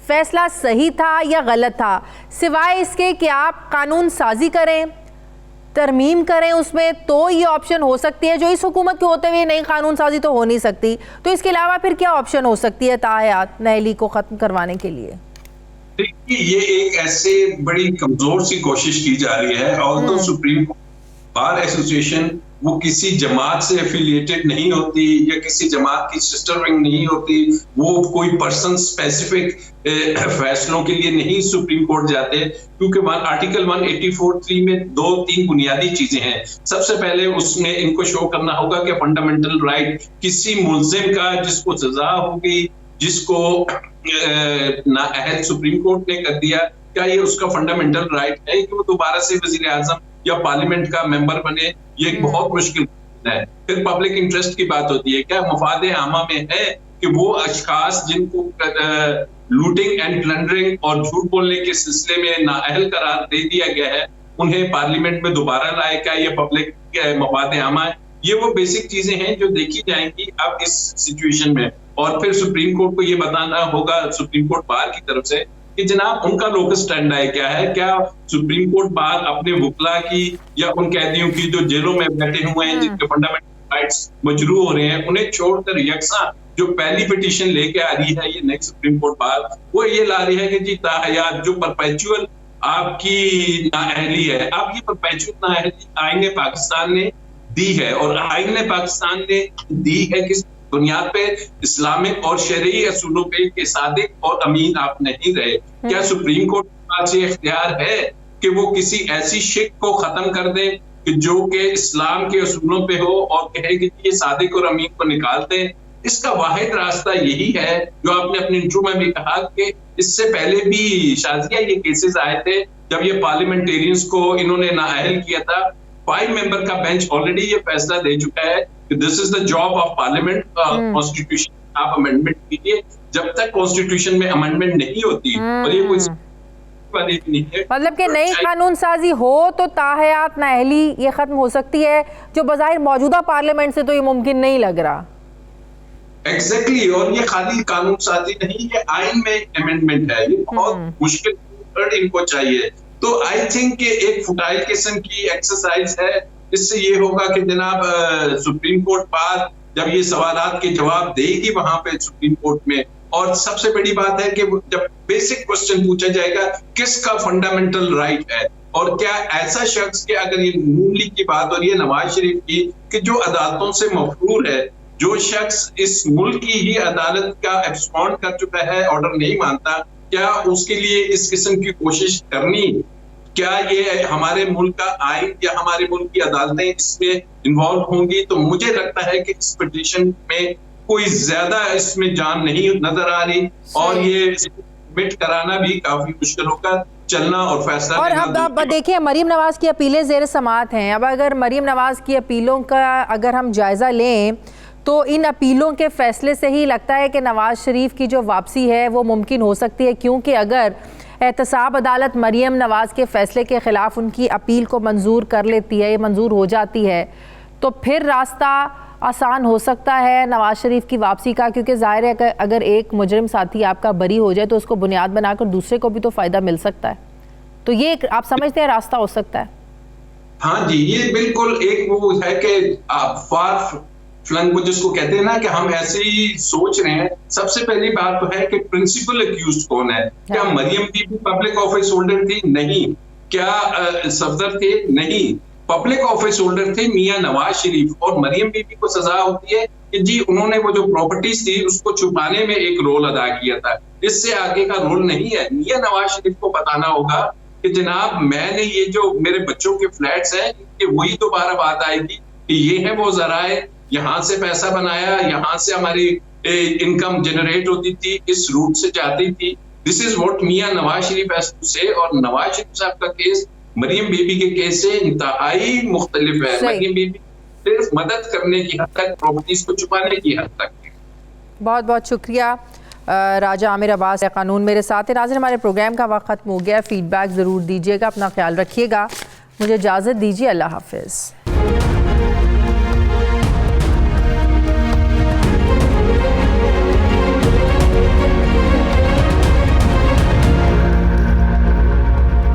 फैसला सही था या गलत था, सिवाय इसके कि आप कानून साजी करें, तरमीम करें उसमें, तो ये ऑप्शन हो सकती है, जो इस हुकूमत के होते हुए नई कानून साजी तो हो नहीं सकती। तो इसके अलावा फिर क्या ऑप्शन हो सकती है ताहयात नाअहली को ख़त्म करवाने के लिए? देखिए, ये एक ऐसे बड़ी कमजोर सी कोशिश की जा रही है। और तो सुप्रीम बार एसोसिएशन वो किसी जमात से एफिलिएटेड नहीं होती या किसी जमात की सिस्टर विंग नहीं होती, वो कोई पर्सन स्पेसिफिक फैसलों के लिए नहीं सुप्रीम कोर्ट जाते, क्योंकि आर्टिकल 184(3) में 2-3 बुनियादी चीजें हैं। सबसे पहले उसमें इनको शो करना होगा कि फंडामेंटल राइट किसी मुल्जिम का जिसको सजा हो गई, जिसको नाअहल सुप्रीम कोर्ट ने कर दिया, क्या ये उसका फंडामेंटल राइट है कि वो दोबारा से वजीर आजम या पार्लियामेंट का मेंबर बने? ये एक बहुत मुश्किल है। फिर पब्लिक इंटरेस्ट की बात होती है, क्या मफादे आमा में है कि वो अशखास जिनको लूटिंग एंड प्लंडरिंग और झूठ बोलने के सिलसिले में नाअहल करार दे दिया गया है, उन्हें पार्लियामेंट में दोबारा लाए? क्या ये पब्लिक मफादे आमा है? ये वो बेसिक चीजें हैं जो देखी जाएंगी अब इस सिचुएशन में। और फिर सुप्रीम कोर्ट को ये बताना होगा, सुप्रीम कोर्ट बार की तरफ से, कि जनाब उनका लोकस स्टैंड है क्या है। क्या सुप्रीम कोर्ट बार अपने वकला की या उन कैदियों की जो जेलों में बैठे हुए हैं, जिनके फंडामेंटल राइट्स मजरू हो रहे हैं, उन्हें छोड़कर यकसा जो पहली पिटीशन लेके आ रही है ये नेक्स्ट सुप्रीम कोर्ट बार, वो ये ला रही है कि जी ताहयात जो परपेचुअल आपकी नाअहली है, अब ये परपेचुअल नाअहली आईने पाकिस्तान ने दी है, और आईने पाकिस्तान ने दी है किस बुनियाद पे? इस्लामिक और शरई असूलों पे कि सादिक और अमीन आप नहीं रहे। क्या सुप्रीम कोर्ट के पास ये इख्तियार है कि वो किसी ऐसी शिक को खत्म कर दे कि जो कि इस्लाम के असूलों पे हो और कहे कि ये सादिक और अमीन को निकाल दें? इसका वाहिद रास्ता यही है, जो आपने अपने इंट्रो में भी कहा कि इससे पहले भी शाजिया ये केसेस आए थे जब ये पार्लियामेंटेरियंस को इन्होंने नाअहल किया था। 5 मेंबर का बेंच ऑलरेडी ये फैसला दे चुका है कि this is the job of parliament, constitution आप अमेंडमेंट कीजिए। जब तक कॉन्स्टिट्यूशन में अमेंडमेंट नहीं होती, और ये कोई नहीं है, मतलब कि नई कानून साजी हो तो ताहयात नाअहली ये खत्म हो सकती है, जो बज़ाहिर मौजूदा पार्लियामेंट से तो ये मुमकिन नहीं लग रहा। एग्जैक्टली और ये खाली कानून साजी नहीं, ये आइन में अमेंडमेंट है, ये बहुत मुश्किल इनको चाहिए। तो आई थिंक कि एक फुटाइल किस्म की एक्सरसाइज है। इससे ये होगा कि जनाब सुप्रीम कोर्ट बार जब ये सवालात के जवाब देगी वहां पे सुप्रीम कोर्ट में, और सबसे बड़ी बात है कि जब बेसिक क्वेश्चन पूछा जाएगा किसका फंडामेंटल राइट है, और क्या ऐसा शख्स के, अगर ये नून लीग की बात हो रही है नवाज शरीफ की, कि जो अदालतों से मफरूर है, जो शख्स इस मुल्क की ही अदालत का एब्सकॉन्ड कर चुका है, ऑर्डर नहीं मानता, क्या उसके लिए इस किस्म की कोशिश करनी? क्या ये हमारे मुल्क का आइन या हमारे मुल्क की अदालतें इसमें इन्वॉल्व होंगी? तो मुझे लगता है कि इस पिटीशन में कोई ज्यादा इसमें जान नहीं नजर आ रही, और ये सबमिट कराना भी काफी मुश्किल होगा, चलना और फैसला। और अब देखिए, मरीम नवाज की अपीलें ज़ेर समाअत हैं। अब अगर मरीम नवाज की अपीलों का अगर हम जायजा लें तो इन अपीलों के फैसले से ही लगता है कि नवाज शरीफ की जो वापसी है वो मुमकिन हो सकती है, क्योंकि अगर एहतसाब अदालत मरीम नवाज के फैसले के ख़िलाफ़ उनकी अपील को मंजूर कर लेती है, मंजूर हो जाती है, तो फिर रास्ता आसान हो सकता है नवाज शरीफ की वापसी का, क्योंकि ज़ाहिर है अगर एक मुजरिम साथी आपका बरी हो जाए तो उसको बुनियाद बनाकर दूसरे को भी तो फ़ायदा मिल सकता है। तो ये आप समझते हैं रास्ता हो सकता है? हाँ जी, ये बिल्कुल एक वो है कि फार फ्लंग को जिसको कहते हैं ना, कि हम ऐसे ही सोच रहे हैं। सबसे पहली बात तो है कि प्रिंसिपल अक्यूज्ड कौन है? क्या मरियम बीबी पब्लिक ऑफिस होल्डर थी? नहीं। क्या सफदर थे? नहीं। पब्लिक ऑफिस होल्डर थे मियां नवाज शरीफ, और मरियम बीबी को सजा होती है कि जी उन्होंने वो जो प्रॉपर्टीज थी उसको छुपाने में एक रोल अदा किया था, इससे आगे का रोल नहीं है। मियां नवाज शरीफ को बताना होगा कि जनाब मैंने ये जो मेरे बच्चों के फ्लैट्स हैं कि वही दोबारा बात आएगी कि ये है वो जराए, यहाँ से पैसा बनाया, यहाँ से हमारी इनकम जनरेट होती थी, इस रूट से जाती थी। This is what Mian Nawaz Sharif has to say. और नवाज शरीफ साहब का केस मरियम बीबी के केस से इंतहाई मुख्तलिफ है। मरियम बीबी सिर्फ मदद करने की हद तक, प्रॉपर्टीज को छुपाने की हद तक। बहुत बहुत शुक्रिया राजा आमिर अब्बास कानून मेरे साथ है। नाज़रीन, हमारे प्रोग्राम का वक्त ख़त्म हो गया। फीडबैक ज़रूर दीजिएगा, अपना ख्याल रखिएगा। मुझे इजाज़त दीजिए, अल्लाह हाफिज़।